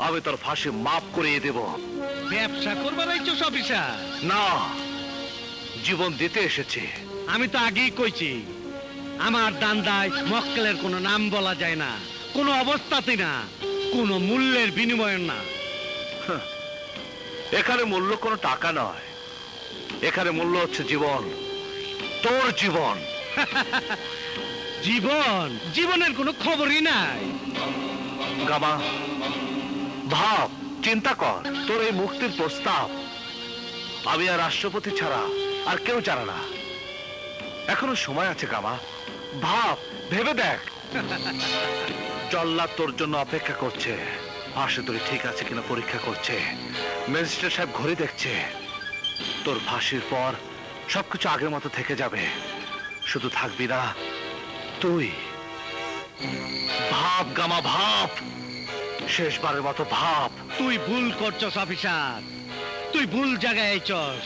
আমি তোর ফাঁসি মাফ করিয়ে দেব। ব্যবসা করবার আইছস অফিসার? না, জীবন দিতে এসেছি। আমি তো আগেই কইছি, আমার দান্দায় মক্কেলের কোনো নাম বলা যায় না, কোনো অবস্থাতে না, কোনো মূল্যের বিনিময় না। এখানে মূল্য কোনো টাকা নয়, এখানে মূল্য হচ্ছে জীবন, তোর জীবন। জীবন, জীবনের কোনো খবরই নাই। গামা, ভাব, চিন্তা কর, তোর এই মুক্তির প্রস্তাব আমি আর রাষ্ট্রপতি ছাড়া আর কেউ জানে না। এখনো সময় আছে গামা, ভাব, ভেবে দেখ। জল্লাদ তোর জন্য অপেক্ষা করছে, ফাঁসি তোর ঠিক আছে কিনা পরীক্ষা করছে, ম্যাজিস্ট্রেট সাহেব ঘড়ি দেখছে। তোর ফাঁসির পর সবকিছু আগের মতো থেকে যাবে, শুধু থাকবি না তুই। ভাব গামা, ভাব, শেষবারের মতো ভাব। তুই ভুল করছস অফিসার, তুই ভুল জায়গায় আইছস।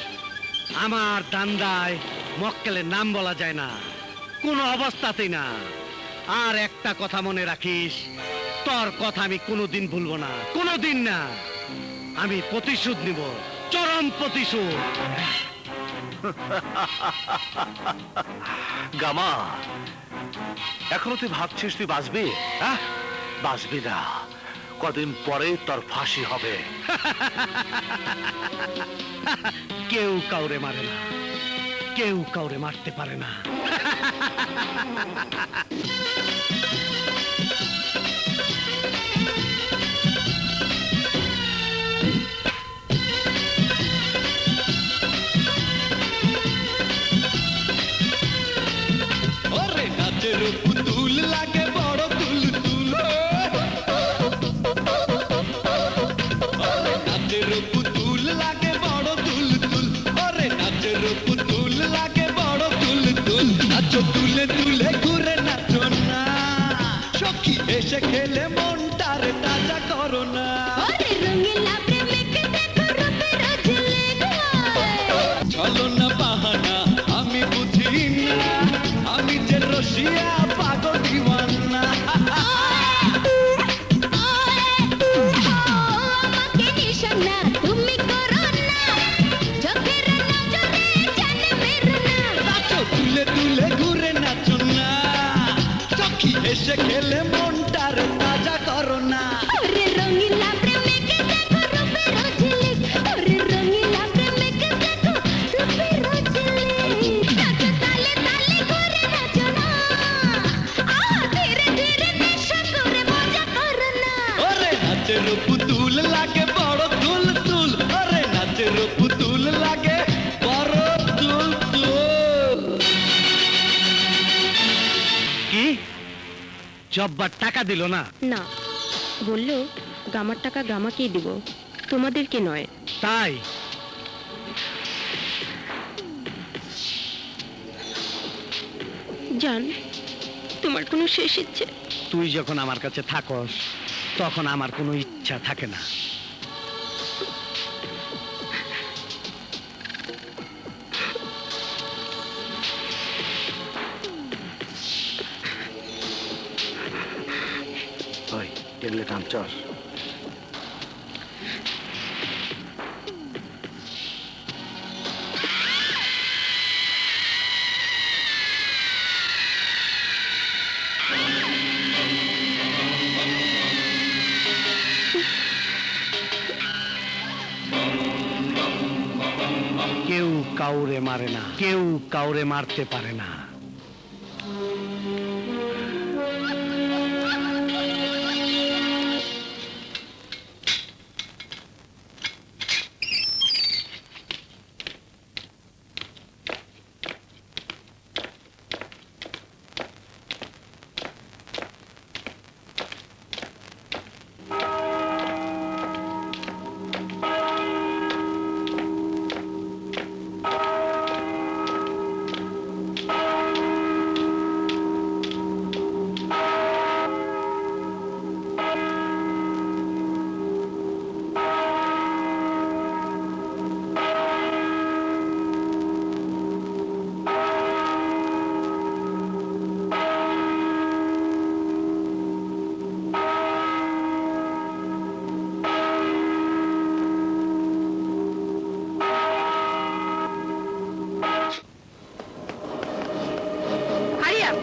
আমার দান্দায় মক্কেলের নাম বলা যায় না, কোনো অবস্থাতেই না। আর একটা কথা মনে রাখিস, তোর কথা আমি কোনোদিন ভুলবো না, কোনোদিন না। আমি প্রতিশোধ নিব, চরম প্রতিশোধ। গামা, এখনো তুই ভাবছিস তুই বাঁচবি? হ্যাঁ, বাঁচবি না, কদিন পরে তোর ফাঁসি হবে। কেউ কাউরে মারে না, কেউ কাউরে মারতে পারে না। ওরে নাচের পুতুল লাগে বড় নাচো তুলে তুলে ঘুরে নাচো না সখী এসে খেলে মনটারে তাজা করো না ওরে রঙিলা প্রেমিক দেখো রূপের ঝিলিক চলো না বাহানা আমি বুঝি না আমি যে রসিয়া পাগল দিওয়ানা আমাকে নিশানা তুমি করো না চোখের নজরে জানে মেরো না নাচো তুলে তুলে ঘুরে নাচো না সখী এসে খেলে মনটারে তাজা করো না ওরে রঙিলা প্রেমিক দেখো রূপের ঝিলিক ওরে রঙিলা প্রেমিক দেখো রূপের ঝিলিক নাচো তালে তালে ঘুরে নাচো না ধীরে ধীরে নেশা করে মজা করো না ওরে নাচের পুতুল লাগে বড় তুল তুল ওরে নাচের পুতুল লাগে বড় তুল তুল কি জব্বার টাকা দিল না? না, বললো গামার টাকা গামাকেই দিব, তোমাদেরকে নয়। তাই জান, তোমার কোনো শেষ ইচ্ছে? তুই যখন আমার কাছে থাকস তখন আমার কোনো ইচ্ছা থাকে না। ওই টেবিলে টানছস? কেউ কাউরে মারে না, কেউ কাউরে মারতে পারে না। Hurry up!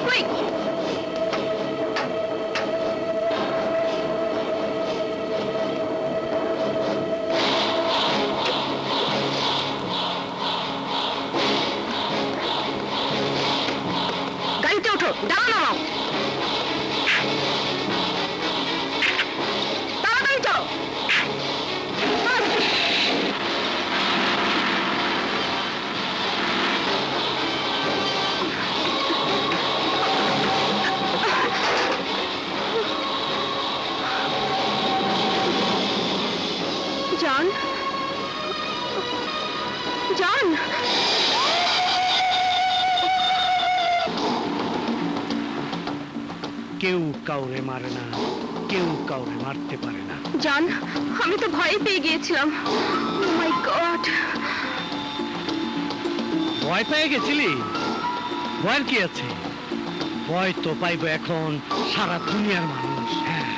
Quick! গাড়িতে ওঠো, দাঁড়াও নামাও। তাড়াতাড়ি চলো। John? John? কেউ কাউরে মারে না, কেউ কাউরে মারতে পারে না। জান, আমি তো ভয় পেয়ে গিয়েছিলাম। Oh my God! ভয় পেয়ে গেছিলি? ভয়ের কি আছে? ভয় তো পাইব এখন সারা দুনিয়ার মানুষ। হ্যাঁ,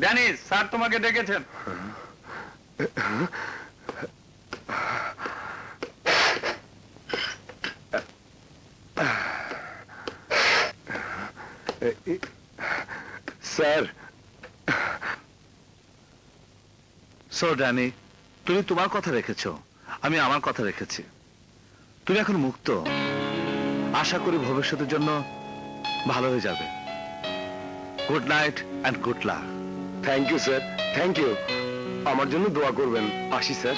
ড্যানিস স্যার তোমাকে ডেকেছেন। স্যার। সো ড্যানি, তুমি তোমার কথা রেখেছো, আমি আমার কথা রেখেছি। তুমি এখন মুক্ত। আশা করি ভবিষ্যতের জন্য ভালো হয়ে যাবে। Good night and good luck. Thank you sir, thank you. আমার জন্য দোয়া করবেন। আসি স্যার।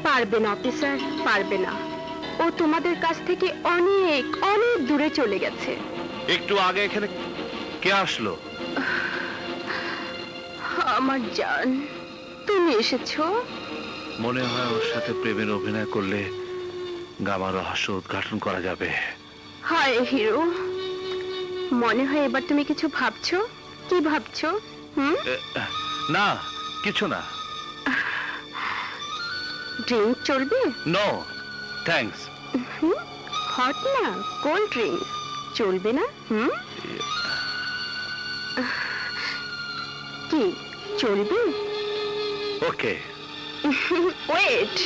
পারবে না অফিসার, পারবে না। ও তোমাদের কাছ থেকে অনেক অনেক দূরে চলে গেছে। একটু আগে এখানে কে আসলো? আমার জান, তুমি এসেছো। মনে হয় ওর সাথে প্রেমের অভিনয় করলে গামার রহস্য উদ্ঘাটন করা যাবে। হায় হিরো, মনে হয় এবার তুমি কিছু ভাবছো। কি ভাবছো? না, কিছু না। ড্রিঙ্ক চলবে? No thanks. হট না, কোল্ড ড্রিঙ্ক চলবে না? কি চলবে? Okay. Wait.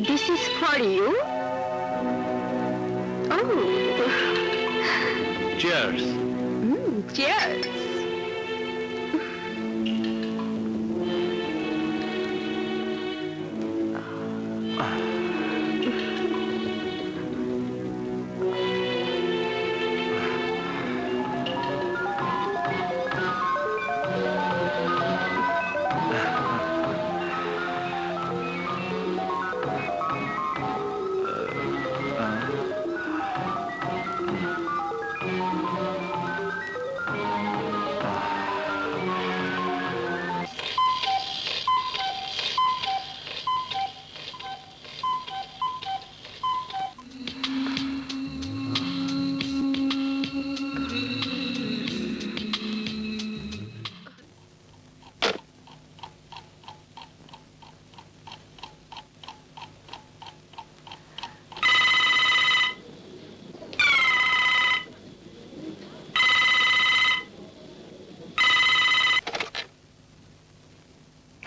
This is for you. Oh. Cheers. Cheers.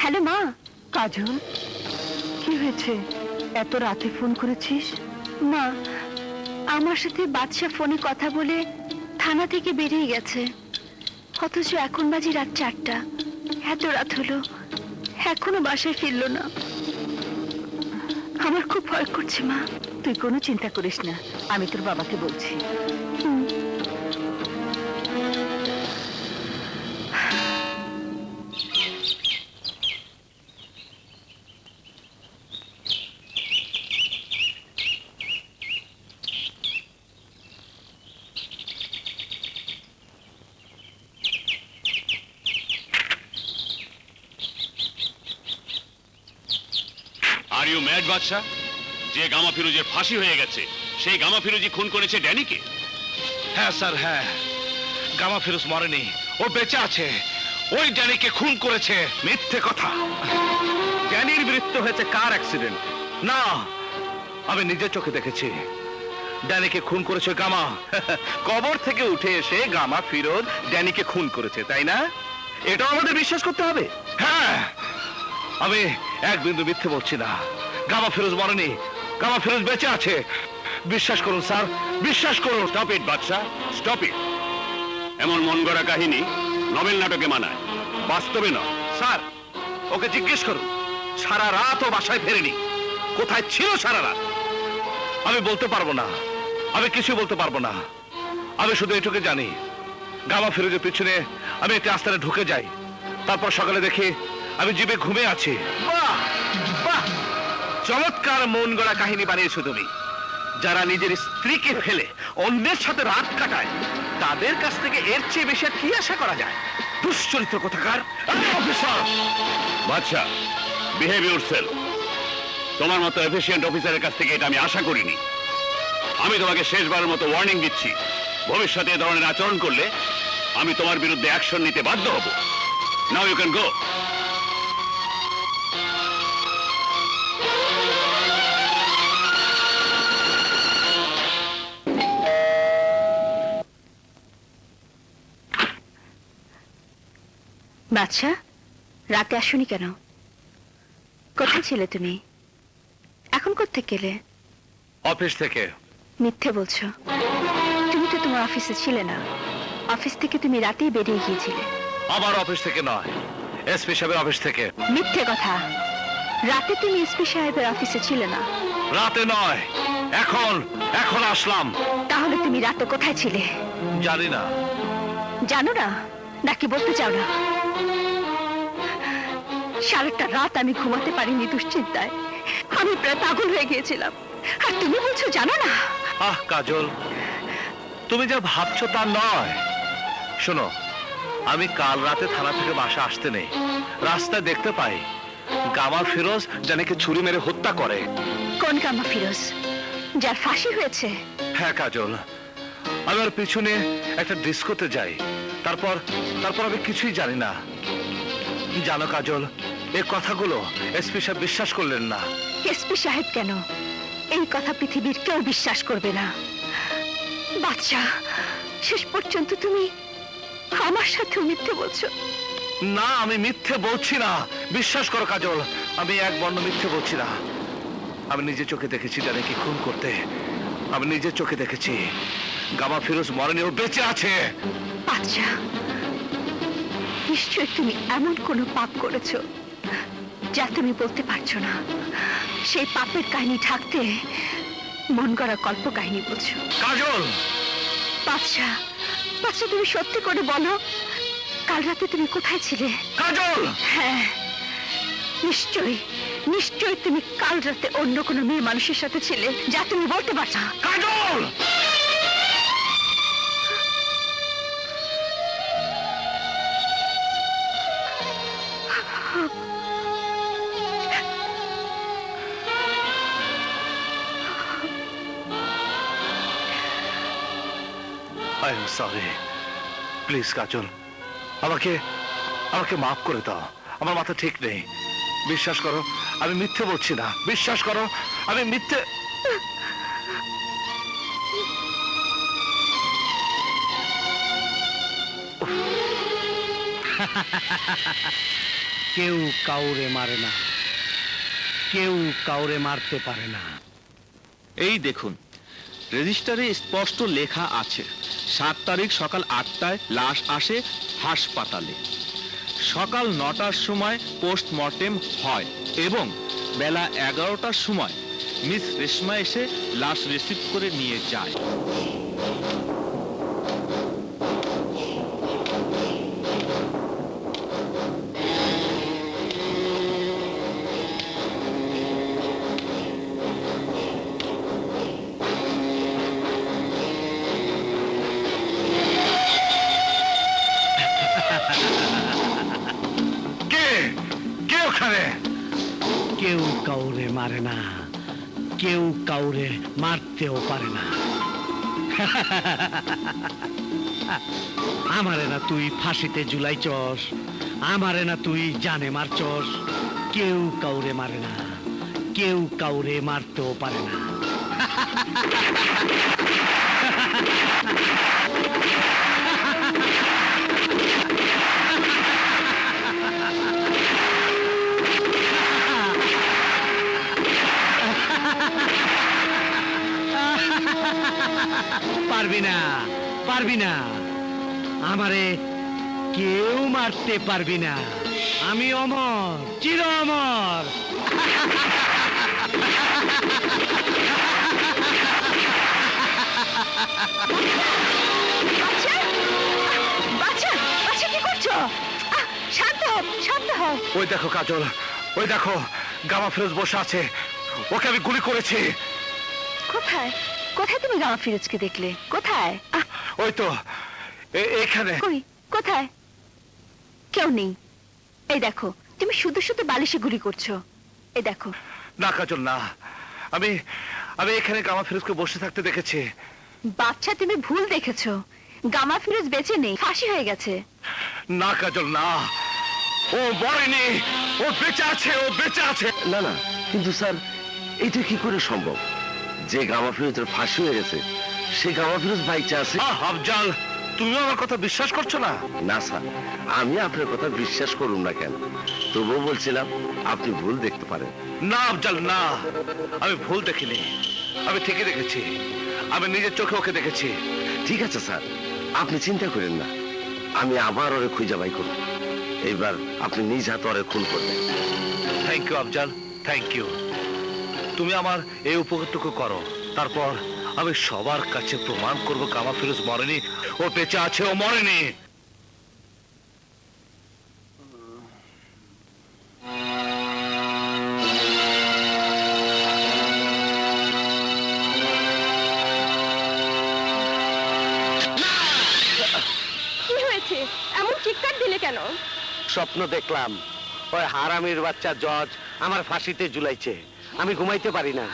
Hello মা। কাজল, কি হয়েছে? এত রাতে ফোন করেছিস? মা, আমার সাথে বাদশা ফোনে কথা বলে থানা থেকে বেরিয়ে গেছে, অথচ এখন বাজে রাত 4টা। এত রাত হলো, এখনো বাসায় ফিরলো না। আমার খুব ভয় করছে মা। তুই কোনো চিন্তা করিস না, আমি তোর বাবাকে বলছি। আর ইউ ম্যাড বাদশা? যে গামা ফিরোজের ফাঁসি হয়ে গেছে, সেই গামা ফিরোজি খুন করেছে ড্যানিকে। হ্যাঁ স্যার, হ্যাঁ। গামা ফিরোজ মরেনি, ও বেঁচে আছে। ওই ড্যানিকে খুন করেছে। মিথ্যে কথা। ড্যানির মৃত্যু হয়েছে কার অ্যাক্সিডেন্ট? না, আমি নিজের চোখে দেখেছি। ড্যানিকে খুন করেছে গামা। কবর থেকে উঠে এসে গামা ফিরোজ ড্যানিকে খুন করেছে, তাই না? এটাও আমাদের বিশ্বাস করতে হবে। হ্যাঁ, আমি এক বিন্দু মিথ্যে বলছি না। গামা ফিরোজ মরেনি, গামা ফিরোজ বেঁচে আছে। বিশ্বাস করুন স্যার, বিশ্বাস করুন। Stop it Badsha, stop it. এমন মন গড়া কাহিনী নভেল নাটকে মানায়, বাস্তবে নয়। স্যার, ওকে জিজ্ঞেস করুন, সারা রাত ও বাসায় ফেরেনি। কোথায় ছিল সারা রাত? আমি বলতে পারবো না, আমি কিছু বলতে পারবো না। আমি শুধু এটুকু জানি, গামা ফিরোজের পিছনে আমি একটি আস্তানে ঢুকে যাই, তারপর সকালে দেখি আমি জিভে ঘুমিয়ে আছি। বাহ বাহ, চমৎকার মন গড়া কাহিনী বানিয়েছো তুমি। যারা নিজের স্ত্রীকে ফেলে অন্যের সাথে রাত কাটায়, তাদের কাছ থেকে এর চেয়ে বেশি আর কি আশা করা যায়? দুশ্চরিত্র কোথাকার। অফিসার! বাদশা, বিহেভ ইউরসেলফ। তোমার মতো এফিশিয়েন্ট অফিসারের কাছ থেকে এটা আমি আশা করিনি। আমি তোমাকে শেষবারের মতো ওয়ার্নিং দিচ্ছি, ভবিষ্যতে এ ধরনের আচরণ করলে আমি তোমার বিরুদ্ধে অ্যাকশন নিতে বাধ্য হব। নাও ইউ ক্যান গো। বাদশা, রাতে আসোনি কেন? কোথায় ছিলে তুমি? এখন কোত্থেকে গেলে? অফিস থেকে। মিথ্যে বলছো, তুমি তো তোমার অফিসে ছিলে না। অফিস থেকে তুমি রাতেই বেরিয়ে গিয়েছিলে। আমার অফিস থেকে নয়, এসপি সাহেবের অফিস থেকে। মিথ্যে কথা, রাতে তুমি এসপি সাহেবের অফিসে ছিলে না। রাতে নয়, এখন এখন আসলাম। তাহলে তুমি রাতে কোথায় ছিলে? জানি না। জানো না নাকি বলতে চাও না? সারাটা রাত আমি ঘুমাতে পারিনি দুশ্চিন্তায়, আমি প্রায় পাগল হয়ে গিয়েছিলাম। আর তুমি বলছো জানো না? আহ কাজল, তুমি যা ভাবছো তা নয়। শোনো, আমি কাল রাতে থানা থেকে বাসা আসতে নেই, রাস্তায় দেখতে পাই গামা ফিরোজ জানিকে ছুরি মেরে হত্যা করে। কোন গামা ফিরোজ, যার ফাঁসি হয়েছে? হ্যাঁ কাজল, আমি ওর পিছনে একটা ডিস্কোতে যাই, তারপর তারপর আমি কিছুই জানি না। জানো কাজল, এই কথাগুলো এসপি সাহেব বিশ্বাস করলেন না। এসপি সাহেব কেন? এই কথা পৃথিবীর কেউ বিশ্বাস করবে না। বাচ্চা, শেষ পর্যন্ত তুমি আমার সাথে মিথ্যে বলছো। না, আমি মিথ্যে বলছি না, বিশ্বাস করো কাজল, আমি এক বর্ণ মিথ্যে বলছি না। আমি নিজের চোখে দেখেছি জানিকে খুন করতে, আমি নিজের চোখে দেখেছি। গামা ফিরোজ মরেনি, ও বেঁচে আছে। বাচ্চা, নিশ্চয় তুমি এমন কোনো পাপ করেছো যা তুমি বলতে পারছো না। সেই পাপের কাহিনী ঢাকতে মন গড়া কল্প কাহিনী বলছো। কাজল! বাচ্চা, বাচ্চা, তুমি সত্যি করে বলো, কাল রাতে তুমি কোথায় ছিলে? কাজল! হ্যাঁ, নিশ্চয়ই নিশ্চয়ই তুমি কাল রাতে অন্য কোনো মেয়ে মানুষের সাথে ছিলে যা তুমি বলতে পারছো। কাজল! I am sorry. প্লিজ কাজল, আমাকে আমাকে মাফ করে দাও। আমার মাথা ঠিক নেই, বিশ্বাস করো আমি মিথ্যে বলছি না, বিশ্বাস করো আমি মিথ্যে। কেউ কাউরে মারে না, কেউ কাউরে মারতে পারে না। এই দেখুন, রেজিস্টারে স্পষ্ট লেখা আছে 7 তারিখ সকাল 8টায় লাশ আসে হাসপাতালে। সকাল 9টার সময় পোস্টমর্টেম হয় এবং বেলা 11টার সময় মিস রেশমা এসে লাশ রিসিভ করে নিয়ে যায়। কে কে ওখানে? কেউ কাউরে মারে না, কেউ কাউরে মারতেও পারে না। আমারে না তুই ফাঁসিতে ঝুলাইছস, আমারে না তুই জানে মারছস। কেউ কাউরে মারে না, কেউ কাউরে মারতেও পারে না। পারবি না, পারবি না, আমারে কেউ মারতে পারবি না। আমি অমর, চির অমর। বাচ্চা, বাচ্চা, বাচ্চা, কি করছো? শান্ত হও, শান্ত হও। ওই দেখো কাজল, ওই দেখো গামা ফিরোজ বসে আছে, ওকে আমি গুলি করেছি। কোথায় কোথায় তুমি গামা ফিরোজকে দেখলে? কোথায়? ওই তো এখানে। কই, কোথায়? কেউ নেই। এই দেখো, তুমি শুধু শুধু বালিশে গুলি করছো। এই দেখো। না কাজল না, আমি আমি এখানে গামা ফিরোজকে বসে থাকতে দেখেছি। বাচ্চা, তুমি ভুল দেখেছো। গামা ফিরোজ বেঁচে নেই, ফাঁসি হয়ে গেছে। না কাজল না, ও মরেনি, ও বেঁচে আছে, ও বেঁচে আছে। না না, কিন্তু স্যার এটা কি করে সম্ভব? যে গামা ফিরোজের ফাঁসি হয়ে গেছে সে গামা ফিরোজ বাইচে আছে। আফজাল, তুমি আমার কথা বিশ্বাস করছো না? না স্যার, আমি আপনার কথা বিশ্বাস করুন না কেন, তবুও বলছিলাম আপনি ভুল দেখতে পারেন। না আফজাল না, আমি ভুল দেখিনি, আমি ঠিকই দেখেছি, আমি নিজের চোখে ওকে দেখেছি। ঠিক আছে স্যার, আপনি চিন্তা করেন না, আমি আবার ওরে খুঁজে বাই করব। এইবার আপনি নিজ হাতে ওরে খুন করবেন। Thank you Afzal, thank you. তুমি আমার এই উপকারটুকু করো, তারপর আমি সবার কাছে প্রমাণ করব কামা ফিরোজ মরেনি, ও বেঁচে আছে, ও মরেনি। কি হয়েছে? এমন চিৎকার দিলে কেন? স্বপ্ন দেখলাম ওই হারামির বাচ্চা জজ আমার ফাঁসিতে ঝুলাইছে। আমি ঘুমাইতে পারি না,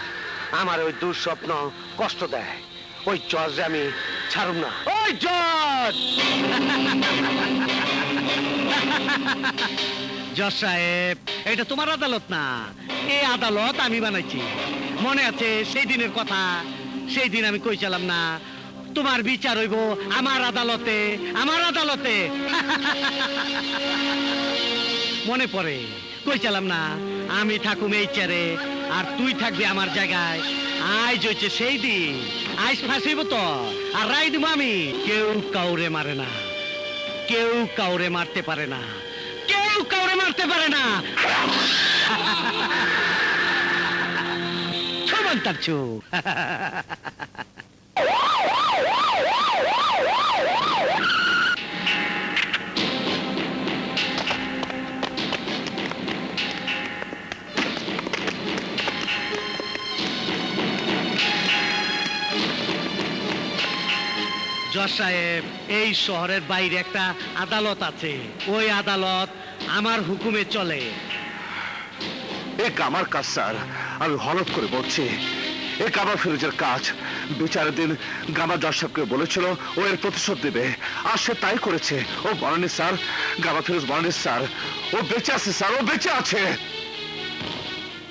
আমার ওই দুঃস্বপ্ন কষ্ট দেয়। ওই জজ আমি ছাড়ুম না। ওই জজ! জজ সাহেব, এটা তোমার আদালত না, এই আদালত আমি বানাইছি। মনে আছে সেই দিনের কথা? সেই দিন আমি কইছিলাম না তোমার বিচার হইব আমার আদালতে, আমার আদালতে। মনে পড়ে কইছিলাম না আমি থাকুম এই চেয়ারে আর তুই থাকবি আমার জায়গায়। আজ হইছে সেই দিন, আজ ফাঁসিব তো আর রায় দিব আমি। কেউ কাউরে মারে না, কেউ কাউরে মারতে পারে না, কেউ কাউরে মারতে পারে না। সমান তার চোখ। জজ সাহেব, এই শহরের বাইরে একটা আদালত আছে, ওই আদালত আমার হুকুমে চলে। এ কামার কাজ স্যার, আমি হলফ করে বলছি এ কামা ফিরোজের কাজ। বিচারের দিন গামা জজ সাহেবকে বলেছিল ও এর প্রতিশোধ দেবে, আর সে তাই করেছে। ও মরেনি স্যার, গামা ফিরোজ মরেনি স্যার, ও বেঁচে আছে স্যার, ও বেঁচে আছে।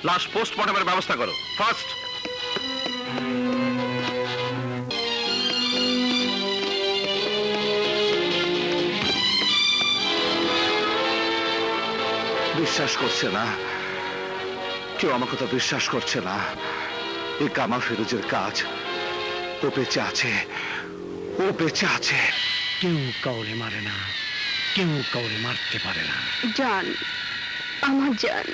লাশ পোস্টমর্টমের ব্যবস্থা করো ফার্স্ট। বিশ্বাস করছে না কেউ, আমার কথা বিশ্বাস করছে না। এই কামা ফিরোজের কাজ, ও বেঁচে আছে, ও বেঁচে আছে। কেউ কাউরে মারে না, কেউ কাউরে মারতে পারে না। জান, আমার জান।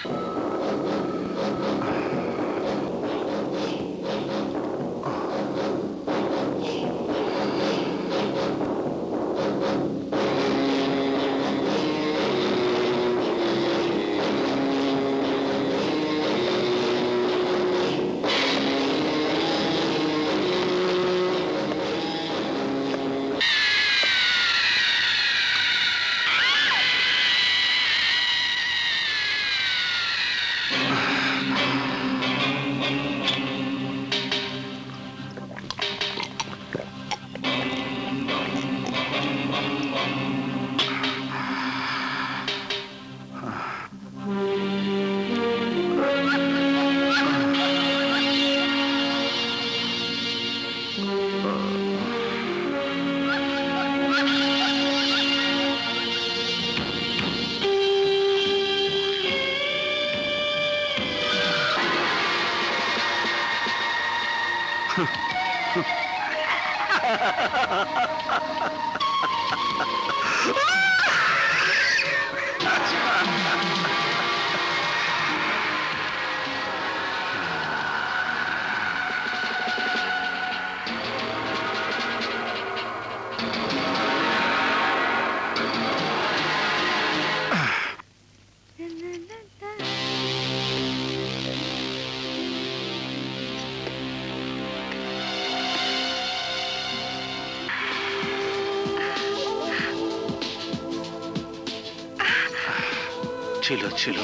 ছিল ছিল,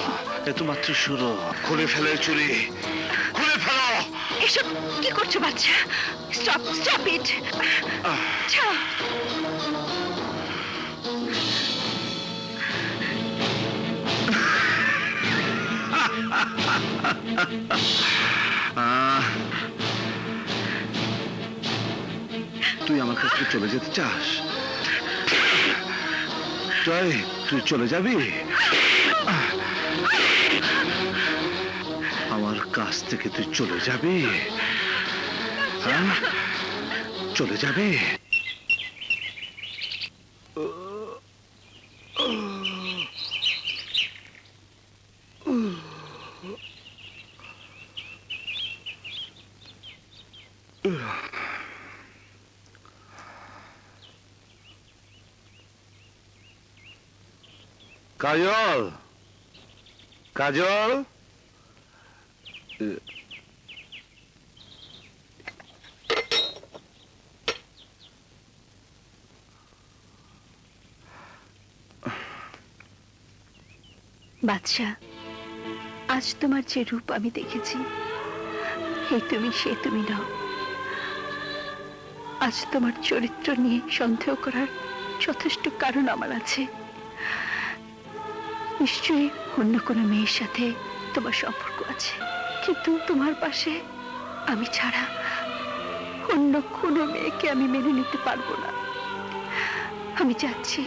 এ তো মাত্র শুরু। খুলে ফেলে চুরি, খুলে ফেলো। এসব কি করছো বাচ্চা? Stop, stop it. ছাড়ো। তুই আমার কাছ থেকে চলে যেতে চাস? জয়, তুই চলে যাবি? আমার কাছ থেকে তুই চলে যাবি? হ্যাঁ, চলে যাবি? কাজল, কাজল, বাদশা, আজ তোমার যে রূপ আমি দেখেছি, এই তুমি সে তুমি নও। আজ তোমার চরিত্র নিয়ে সন্দেহ করার যথেষ্ট কারণ আমার আছে। নিশ্চয়ই অন্য কোনো মেয়ের সাথে তোমার সম্পর্ক আছে, কিন্তু তোমার পাশে আমি ছাড়া অন্য কোনো মেয়েকে আমি মেনে নিতে পারবো না। আমি যাচ্ছি,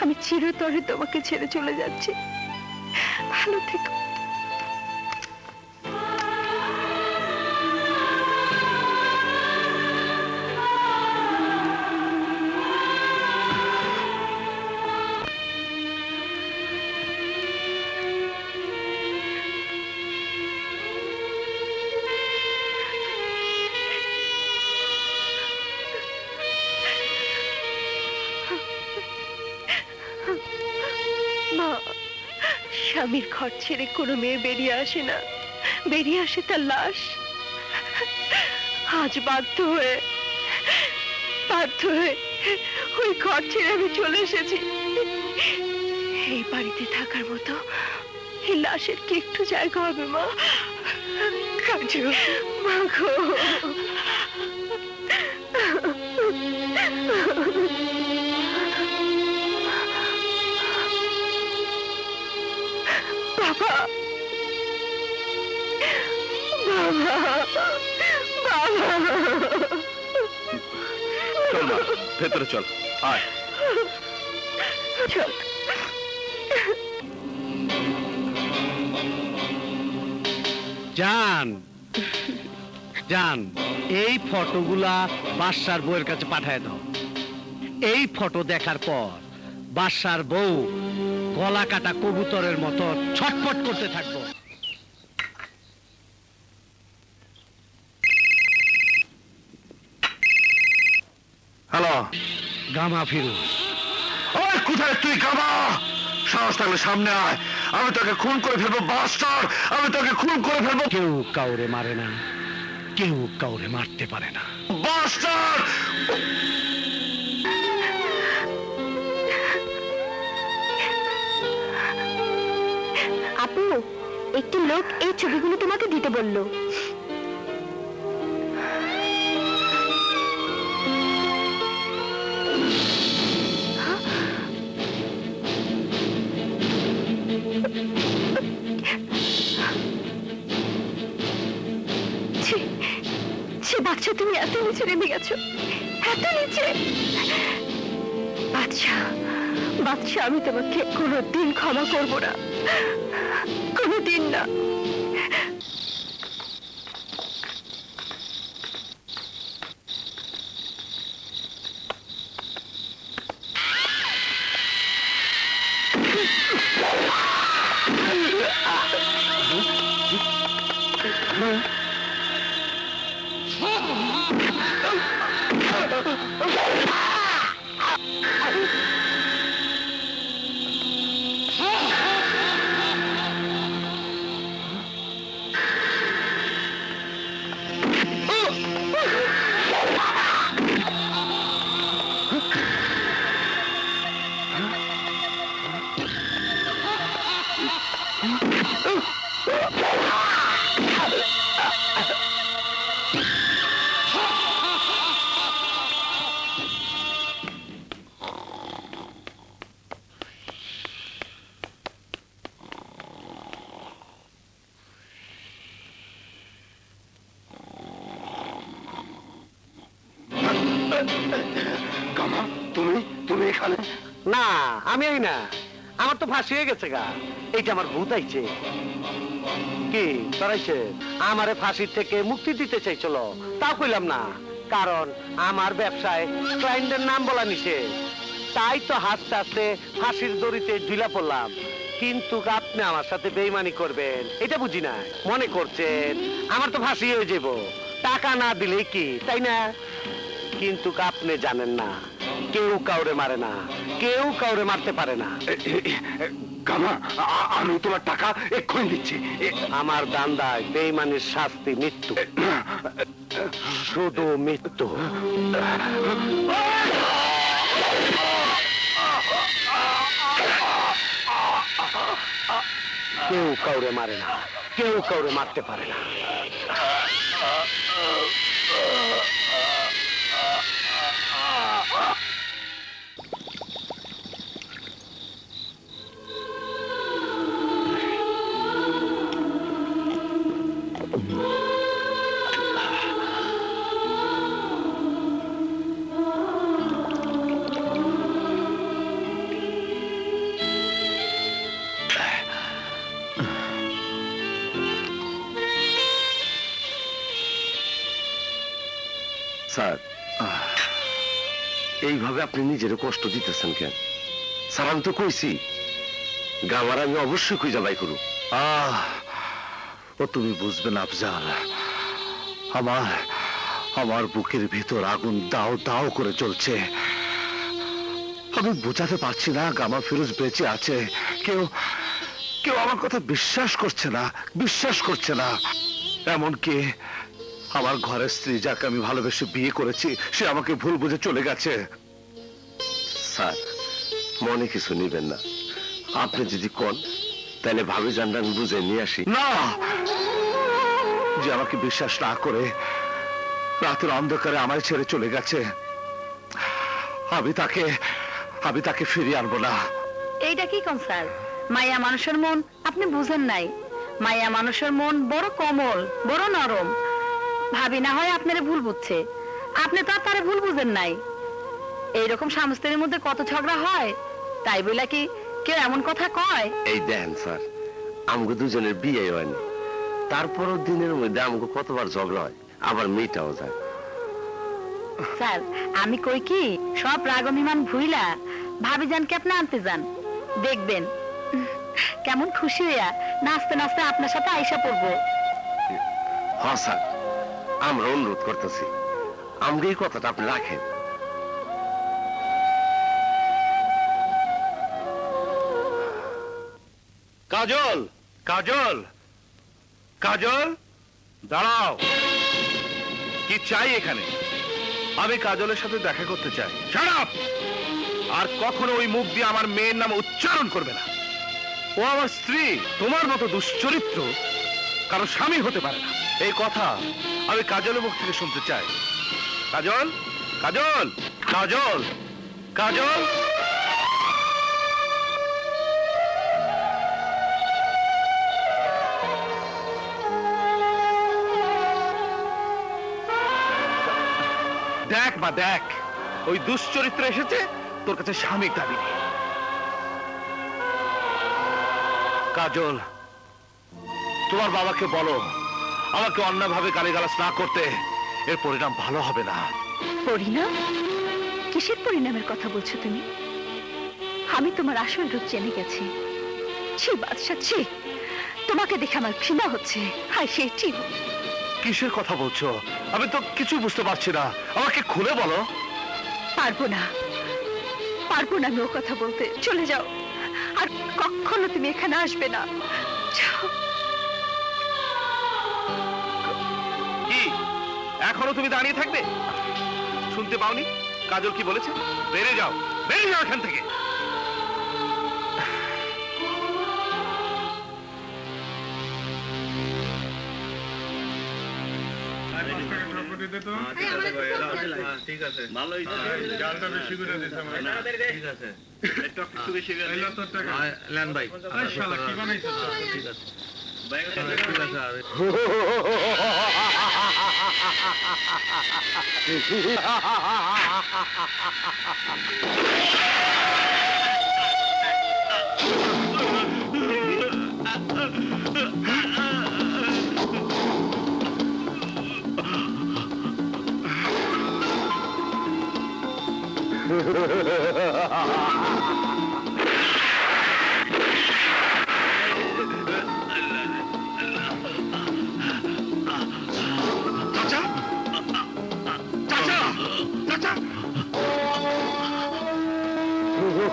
আমি চিরতরে তোমাকে ছেড়ে চলে যাচ্ছি। ভালো থেকো। মা, স্বামীর ঘর ছেড়ে কোনো মেয়ে বেরিয়ে আসে না, বেরিয়ে আসে তার লাশ। আজ বাধ্য হয়ে ওই ঘর ছেড়ে আমি চলে এসেছি। এই বাড়িতে থাকার মতো এই লাশের কি একটু জায়গা হবে মা? কাজু, মা গো, বাবা, বাবা, বাবা। চল মা, ভেতরে চল, আয়। চল। জান, জান, এই ফটোগুলা বাদশার বউয়ের কাছে পাঠায় দাও। এই ফটো দেখার পর বাদশার বউ গলা কাটা কবুতরের মতো ছটফট করতে থাকবো। হ্যালো, গামা ফিরোজ। ওই কোথায় তুই গামা? সাহস থাকলে সামনে আয়, আমি তোকে খুন করে ফেলবো বাস্টার, আমি তোকে খুন করে ফেলবো কেউ কাউরে মারে না, কেউ কাউরে মারতে পারে না। বাস্টার। আপু, একটি লোক এই ছবিগুলো তোমাকে দিতে বললো। বাচ্চা, তুমি এত নিচে নেমে গেছো, এত নিচে। বাচ্চা, বাচ্চা, আমি তোমাকে কোনোদিন ক্ষমা করব না, কোনোদিন না। গামা, তুমি তুমি এখানে? না, আমি এই না, আমার তো ফাঁসি হয়ে গেছে গা। এইটা আমার ভূত আইছে। কি করাইছে? আমারে ফাঁসির থেকে মুক্তি দিতে চাইছিল, তাও কইলাম না, কারণ আমার ব্যবসায় ক্লায়েন্টের নাম বলা নিষেধ। তাই তো হাসতে হাসতে ফাঁসির দড়িতে ঢিলা পড়লাম। কিন্তু আপনি আমার সাথে বেইমানি করবেন এটা বুঝি না। মনে করছেন আমার তো ফাঁসি হয়ে যাব, টাকা না দিলে কি, তাই না? কিন্তু আপনি জানেন না, কেউ কাউরে মারে না, কেউ কাউরে মারতে পারে না। গামা, আমি তোমার টাকা এক্ষুনি দিচ্ছি। আমার দান্দায় বেঈমানের শাস্তি মৃত্যু, শুধু মৃত্যু। কেউ কাউরে মারে না, কেউ কাউরে মারতে পারে না। স্যার, এইভাবে আপনি নিজের কষ্ট দিতেছেন কেন? স্যার, আমি তো কইছি গামার আমি অবশ্যই খুঁজে বাই করু। ও তুমি বুঝবে না আফজাল, আমার আমার বুকের ভিতর আগুন দাও দাও করে চলছে। আমি বোঝাতে পারছি না গামা ফিরোজ বেঁচে আছে। কেউ কেউ আমার কথা বিশ্বাস করছে না, বিশ্বাস করছে না। এমনকি আমার ঘরের স্ত্রী, যাকে আমি ভালোবেসে বিয়ে করেছি, সে আমাকে ভুল বুঝে চলে গেছে। স্যার, মনে কিছু নিবেন না। আপনি যদি কোন, তাহলে ভাবি জানটা আমি বুঝে নিয়ে আসি। না, যে আমাকে বিশ্বাস না করে রাতের অন্ধকারে আমায় ছেড়ে চলে গেছে, আমি তাকে ফিরিয়ে আনবো না। এইটা কি কোন স্যার? মায়া মানুষের মন আপনি বুঝেন নাই। মায়া মানুষের মন বড় কোমল, বড় নরম। ভাবি না হয় আপনারে ভুল বুঝছে, আপনি তো আর তারে ভুল বুঝেন নাই। এইরকম স্বামী স্ত্রীর মধ্যে কত ঝগড়া হয়, তাই বলে কি কেউ এমন কথা কয়? এই দেন স্যার, আমগো দুজনের বিয়ে হয়নি, তারপরও দিনের মধ্যে আমগো কতবার ঝগড়া হয়, আবার মেয়েটাও যায়। স্যার, আমি কই কি সব রাগ অভিমান ভুইলা ভাবি জানকে আপনি আনতে যান, দেখবেন কেমন খুশি হইয়া নাচতে নাচতে আপনার সাথে আইসা পড়বো। হ্যাঁ স্যার, আমরা অনুরোধ করতেছি, আমগো এই কথাটা আপনি রাখেন। কাজল, কাজল, কাজল, দাঁড়াও। কি চাই এখানে? আমি কাজলের সাথে দেখা করতে চাই। Shut up! আর কখনো ওই মুখ দিয়ে আমার মেয়ের নাম উচ্চারণ করবে না। ও আমার স্ত্রী, তোমার মতো দুশ্চরিত্র কারো স্বামী হতে পারে না। এই কথা আমি কাজলের মুখ থেকে শুনতে চাই। কাজল, কাজল, কাজল, কাজল। দেখ মা, দেখ, ওই দুশ্চরিত্র এসেছে তোর কাছে স্বামী দাবি নিয়ে। কাজল, তোমার বাবাকে বলো আমাকে অন্যভাবে গালিগালাজ না করতে। এর পরিণাম ভালো হবে না। পরিণাম? কিসের পরিণামের কথা বলছো তুমি? আমি তোমার আসল রূপ জেনে গেছি। ছি বাদশা, ছি! তোমাকে দেখে আমার ঘৃণা হচ্ছে। হায় সেই ছি! কিসের কথা বলছো? আমি তো কিছু বুঝতে পারছি না, আমাকে খুলে বলো। পারবো না, পারবো না আমি ও কথা বলতে। চলে যাও, আর কখনো তুমি এখানে আসবে না। যাও। কি এখনো তুমি দাঁড়িয়ে থাকবে? শুনতে পাওনি কাজল কি বলেছে? বেরিয়ে যাও, বেরিয়ে যাও এখান থেকে। ঠিক আছে, ভালোই জালটা বেশি করে দিতে হবে। ঠিক আছে, একটু একটু বেশি করে দিন। লেন ভাই, আরে শালা কি বানাইছো? ঠিক আছে ভাই, ঠিক আছে। আর চাচা, I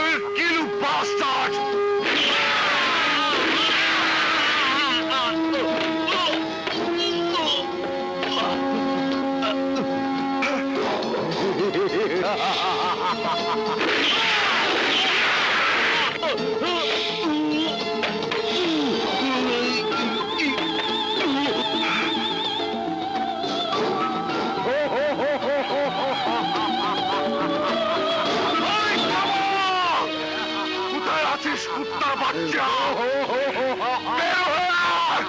will kill you, bastard! কোথায় আছিস কুত্তার বাচ্চা? বের হয়ে আয়!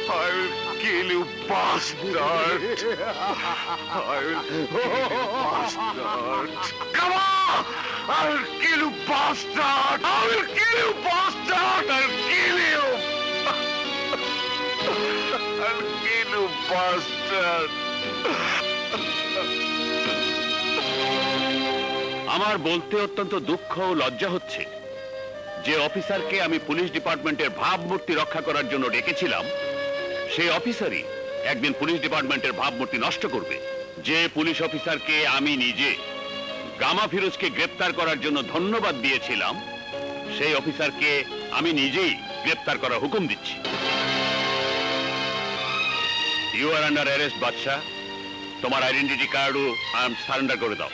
I will kill you, bastard! I will kill you, bastard! Come on! I will kill you, bastard! I will kill you, bastard! I'll kill you! I'll kill you, bastard! আমার বলতে অত্যন্ত দুঃখ ও লজ্জা হচ্ছে যে অফিসারকে আমি পুলিশ ডিপার্টমেন্টের ভাবমূর্তি রক্ষা করার জন্য ডেকেছিলাম, সেই অফিসারই একদিন পুলিশ ডিপার্টমেন্টের ভাবমূর্তি নষ্ট করবে। যে পুলিশ অফিসারকে আমি নিজে গামা ফিরোজকে গ্রেপ্তার করার জন্য ধন্যবাদ দিয়েছিলাম, সেই অফিসারকে আমি নিজেই গ্রেপ্তার করার হুকুম দিচ্ছি। ইউ আর আন্ডার অ্যারেস্ট বাদশাহ। তোমার আইডেন্টিটি কার্ডও সারেন্ডার করে দাও।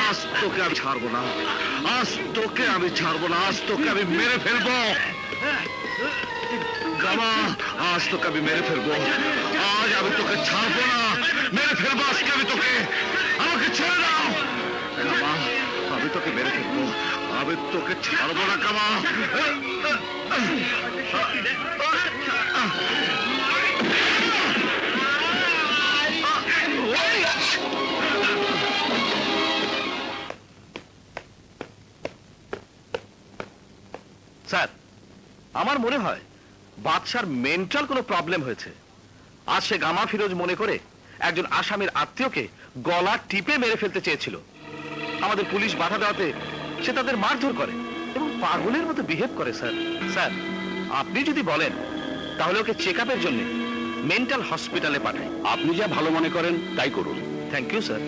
আজ তোকে আমি ছাড়বো না, আজ তোকে আমি ছাড়বো না, আজ তোকে আমি মেরে ফেলবো। গামা, আজ তোকে আমি মেরে ফেলবো, আজ আমি তোকে ছাড়বো না, মেরে ফেলবো আজকে আমি তোকে। আমাকে ছেড়ে দাও গামা, আমি তোকে মেরে ফেলবো, আমি তোকে ছাড়বো না গামা। স্যার, আমার মনে হয় বাদশার মেন্টাল কোনো প্রবলেম হয়েছে। আজ সে গামা ফিরোজ মনে করে একজন আসামির আত্মীয়কে গলা টিপে মেরে ফেলতে চেয়েছিল। আমাদের পুলিশ বাধা দেওয়াতে সে তাদের মারধর করে এবং পাগলের মতো বিহেভ করে। স্যার, স্যার আপনি যদি বলেন তাহলে ওকে চেক আপের জন্য মেন্টাল হসপিটালে পাঠাই। আপনি যা ভালো মনে করেন তাই করুন। Thank you sir.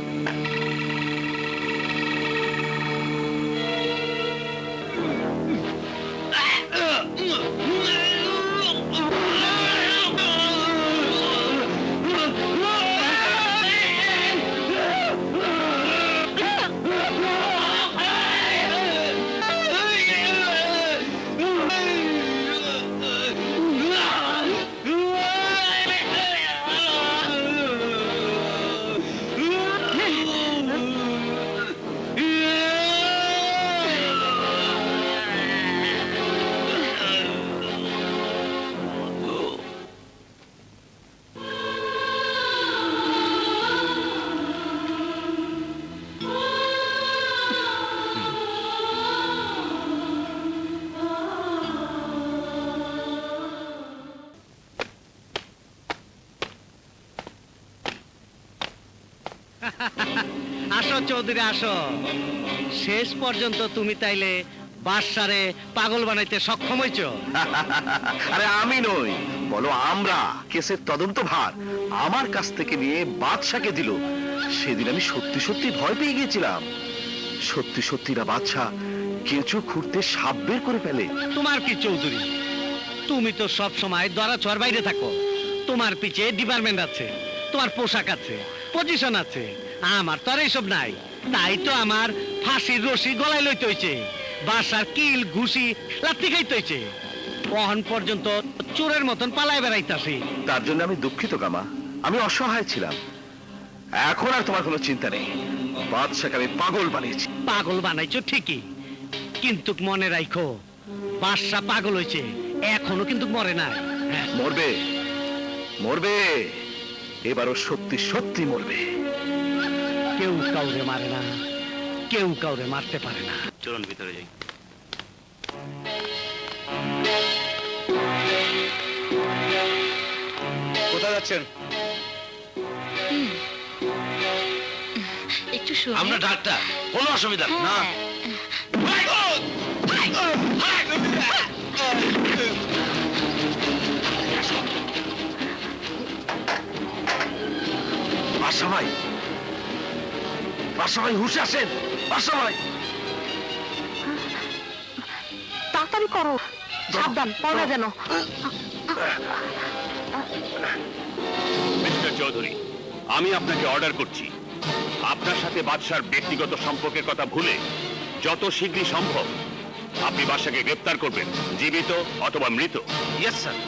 আসো চৌধুরী আসো। শেষ পর্যন্ত তুমি তাইলে বাদশারে পাগল বানাইতে সক্ষম হইছো। আরে আমি নই, বলো আমরা। কেসের তদন্ত ভার আমার কাছ থেকে নিয়ে বাদশাকে দিল। সেদিন আমি সত্যি সত্যি ভয় পেয়ে গিয়েছিলাম। সত্যি সত্যি না বাদশা কেঁচো খুঁড়তে সাপ বের করে ফেলে। তোমার কি চৌধুরী, তুমি তো সব সময় ধরা ছোঁয়ার বাইরে থাকো। তোমার পিছে ডিপার্টমেন্ট আছে, তোমার পোশাক আছে, পজিশন আছে। আমার তো আর এইসব নাই। তাই তো আমার ফাঁসির রশি গলায় লইতে হইছে, বাসার কিল ঘুষি লাথি খাইতে হইছে। কখন পর্যন্ত চোরের মতন পালায় বেড়াইতাছি। তার জন্য আমি দুঃখিত গামা, আমি অসহায় ছিলাম। এখন আর তোমার কোনো চিন্তা নেই। বাদশাকে আমি পাগল বানিয়েছি। পাগল বানাইছো ঠিকই, কিন্তু মনে রাখো বাদশা পাগল হইছে, এখনো কিন্তু মরে নাই। হ্যাঁ, মরবে, মরবে। এবারও সত্যি সত্যি মরবে। কেউ কাউরে মারে না, কেউ কাউরে মারতে পারে না। চলুন ভিতরে যাই। কোথায় যাচ্ছেন? একটু শুনে আমরা ডাক্তার, কোনো অসুবিধা না। বাদশা ভাই, বাদশা ভাই, হুঁশে আসেন বাদশা ভাই। তাড়াতাড়ি করো, সাবধান পড়া যেন। মিস্টার চৌধুরী, আমি আপনাকে অর্ডার করছি, আপনার সাথে বাদশার ব্যক্তিগত সম্পর্কের কথা ভুলে যত শীঘ্রই সম্ভব আপনি বাদশাকে গ্রেফতার করবেন, জীবিত অথবা মৃত। Yes sir.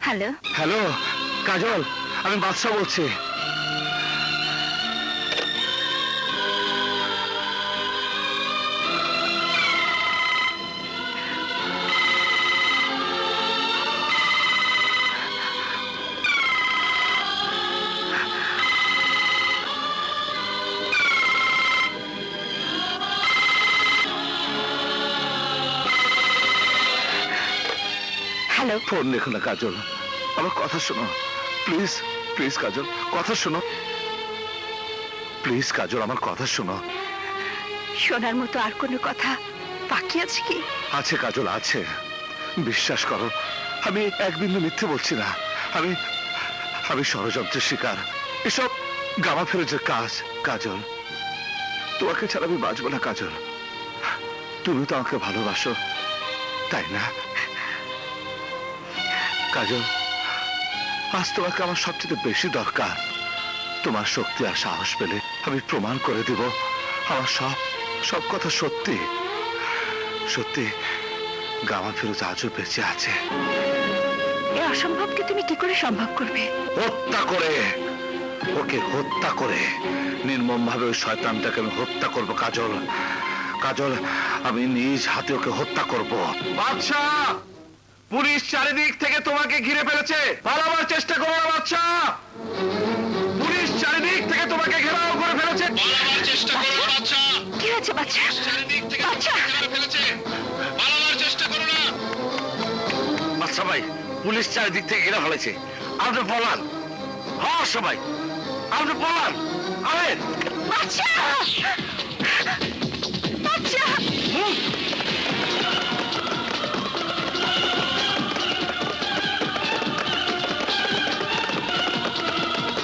হ্যালো, হ্যালো কাজল, আমি বাদশা বলছি। হ্যালো। ফোন রেখো না কাজল, আমার কথা শোনো প্লিজ। প্লিজ কাজল, কথা শোনো প্লিজ। কাজল, আমার কথা শোনো। শোনার মতো আর কোনো কথা বাকি আছে কি? আছে কাজল, আছে। বিশ্বাস করো, আমি এক বিন্দু মিথ্যে বলছি না। আমি ষড়যন্ত্রের শিকার। এসব গামা ফেরজের কাজ। কাজল, তোমাকে ছাড়া আমি বাঁচবো না কাজল। তুমি তো আমাকে ভালোবাসো, তাই না কাজল? আজ তোমাকে আমার সবচেয়ে বেশি দরকার। তোমার শক্তি আর সাহস পেলে আমি প্রমাণ করে দেব আমার সব কথা সত্যি। সত্যি গামা ফিরোজ আজও বেঁচে আছে। এই অসম্ভবকে তুমি কি করে সম্ভব করবে? হত্যা করে, ওকে হত্যা করে নির্মম ভাবে ওই শয়তানটাকে আমি হত্যা করব কাজল। কাজল, আমি নিজ হাতে ওকে হত্যা করব। বাদশা, পুলিশ চারিদিক থেকে তোমাকে ঘিরে ফেলেছে, পালাবার চেষ্টা করো না বাদশা। পুলিশ চারিদিক থেকে তোমাকে ঘেরাও করে ফেলেছে, পালাবার চেষ্টা করো না বাদশা। কি হয়েছে বাচ্চা? চারিদিক থেকে বাচ্চা! ঘিরে ফেলেছে, পালাবার চেষ্টা করো না। বাদশা ভাই, পুলিশ চারিদিক থেকে ঘিরে ফেলেছে, আপনি পলান। হ্যাঁ সবাই, আপনি পলান। আমেন। বাচ্চা! বাচ্চা!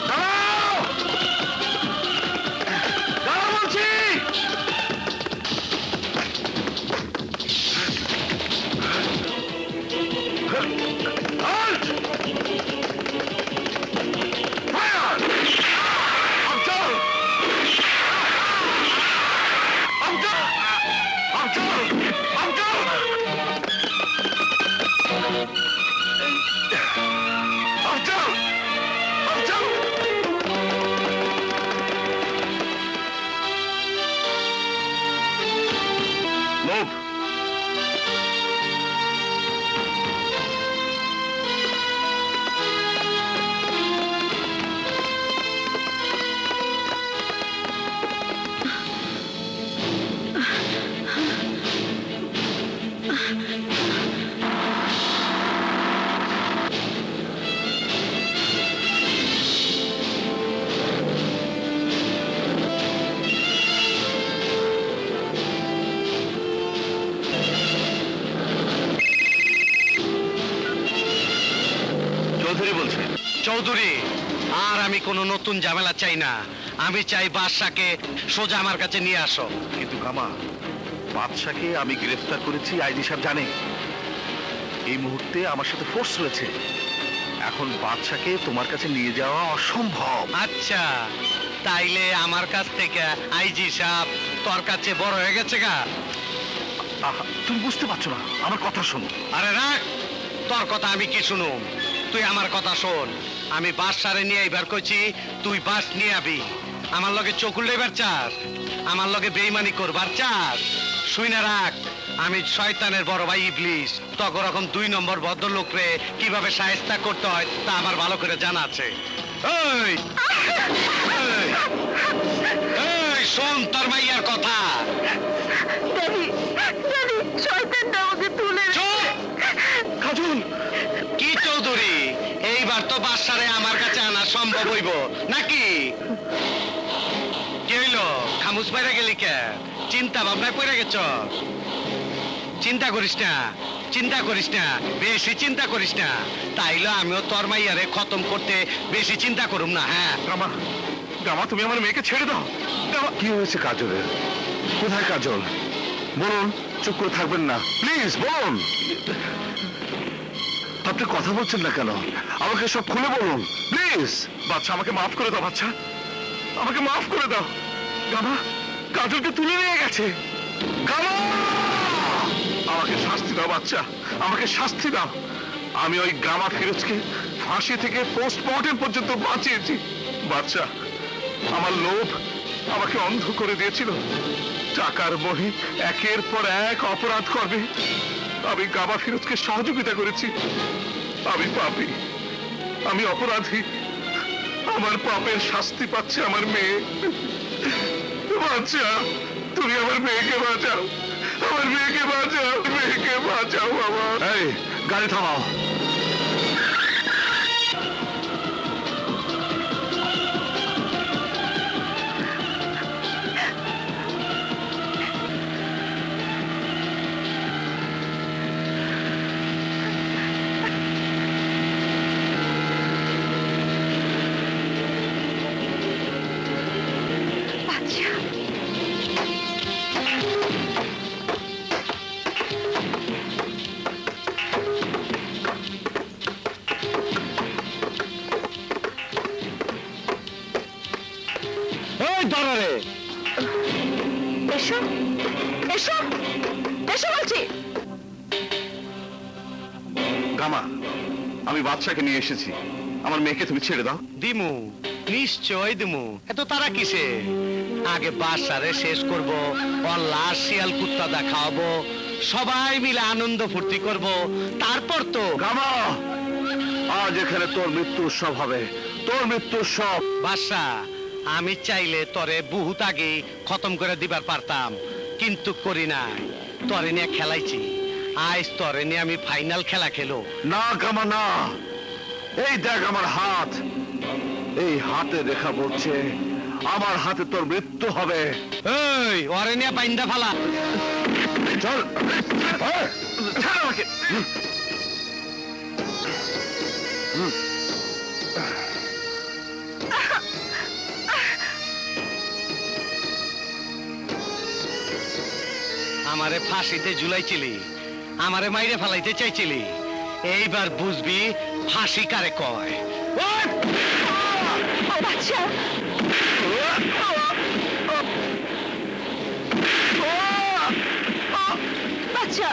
দাঁড়াও! দাঁড়াও বলছি! Halt! Fire! Abdul! Abdul! Abdul! Abdul! Abdul! Abdul! Move! Chowdhury বলছে। চৌধুরী, আর আমি কোনো নতুন ঝামেলা চাই না। আমি চাই বাদশাকে সোজা আমার কাছে নিয়ে আসো। কিন্তু কামা, বাদশাকে আমি গ্রেফতার করেছি, আইজি সাহেব জানে। এই মুহূর্তে আমার সাথে ফোর্স রয়েছে। এখন বাদশাকে তোমার কাছে নিয়ে যাওয়া অসম্ভব। আচ্ছা, তাইলে আমার কাছ থেকে আইজি সাহেব তোর কাছে বড় হয়ে গেছে গা? আহা, তুমি বুঝতে পারছো না, আমার কথা শোনো। আরে রাখ, তোর কথা আমি কি শুনুম? তুই আমার কথা শোন। আমি বাস সারে নিয়ে এবার কইছি, তুই বাস নিয়ে আবি। আমার লগে চকুল লেবার চাস, আমার লগে বেইমানি করবার চাস? শুই না রাখ, আমি শয়তানের বড় ভাই ইবলিস তখন রকম 2 নম্বর ভদ্রলোক রে কিভাবে শায়েস্তা করতে হয় তা আমার ভালো করে জানা আছে। এই এই, এই শোন তোর মাইয়ার কথা। শয়তানটা আমাকে তুলে খাজুন কি চৌধুরী, এইবার তো বাদশারে আমার কাছে আনা সম্ভব হইব নাকি? কি হইল, খামুস বাইরে গেলি কে? চিন্তা ভাবনায় পড়ে গেছ? চিন্তা করিস না, চিন্তা করিস না, বেশি চিন্তা করিস না, তাইলে আমিও তোর মাইয়ারে খতম করতে বেশি চিন্তা করুম না। হ্যাঁ গামা, গামা তুমি আমার মেয়েকে ছেড়ে দাও। গামা, কি হয়েছে কাজলের? কোথায় কাজল? বলুন, চুপ করে থাকবেন না, প্লিজ বলুন। আপনি কথা বলছেন না কেন? আমাকে সব খুলে বলুন প্লিজ। বাচ্চা আমাকে মাফ করে দাও, বাচ্চা আমাকে মাফ করে দাও। গামা কাজলকে তুলে নিয়ে গেছে। গামা, আমাকে শাস্তি দাও বাচ্চা, আমাকে শাস্তি দাও। আমি ওই গামা ফিরোজকে ফাঁসি থেকে পোস্টমর্টেম পর্যন্ত বাঁচিয়েছি। বাচ্চা, আমার লোভ আমাকে অন্ধ করে দিয়েছিল। টাকার মোহে একের পর এক অপরাধ করবে। আমি গামা ফিরোজকে সহযোগিতা করেছি। আমি পাপী, আমি অপরাধী। আমার পাপের শাস্তি পাচ্ছে আমার মেয়ে। বাচ্চা, তুমি আমার মেয়েকে বাঁচাও, আমার মেয়েকে বাঁচাও, মেয়েকে বাঁচাও বাবা। এই গাড়ি থামাও। ওই ধরে এসো এসো এসো বলছি। গামা, আমি বাচ্চাকে নিয়ে এসেছি, আমার মেয়েকে তুমি ছেড়ে দাও। দিমু, নিশ্চয় দিমু, এত তারা কিসে? আগে বাসারে শেষ করব, ওর লাশ শিয়াল কুত্তা দেখাবো, সবাই মিলে আনন্দ ফুর্তি করব, তারপর তো। গামা, আজ এখানে তোর মৃত্যু উৎসব হবে, তোর মৃত্যু উৎসব। বাসা, আমি চাইলে তরে বহুত আগে খতম করে দিবার পারতাম, কিন্তু করি নাই। তরে নিয়ে খেলাইছি, আজ তরে নিয়ে আমি ফাইনাল খেলা খেলো। না গামা না, এই দেখ আমার হাত, এই হাতে দেখা বলছে আমার হাতে তোর মৃত্যু হবে। এই ওরে নিয়ে বাইন্দা ফালা। চল, ছাড় আমাকে। আমারে ফাঁসিতে ঝুলাইছিলি, আমারে মাইরে ফালাইতে চাইছিলি, এইবার বুঝবি ফাঁসি কারে কয়। বাচ্চা বাচ্চা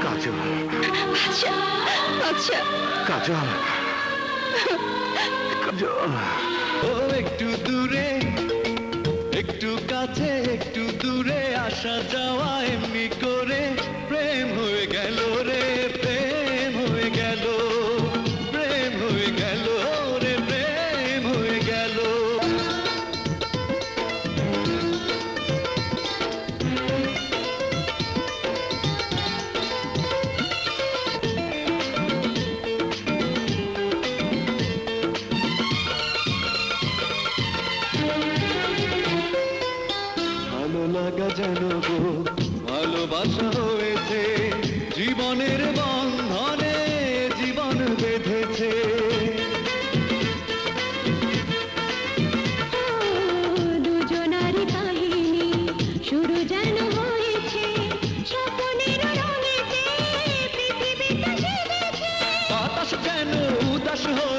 কাজল, কাজল, কাজল। ও একটু দূরে একটু কাছে একটু দূরে আসা যাওয়া এমনি করে প্রেম হয়ে গেল রে, প্রেম হয়ে গেল, প্রেম হয়ে গেল রে, প্রেম হয়ে গেল। ভালো লাগা যেন গো ভালোবাসা হয়েছে, জীবনের বন্ধনে জীবন বেঁধেছে। দুজনারই কাহিনী শুরু যেন হয়েছে, স্বপ্নের রঙেতে পৃথিবীটা সেজেছে। বাতাস যেন উদাস হয়ে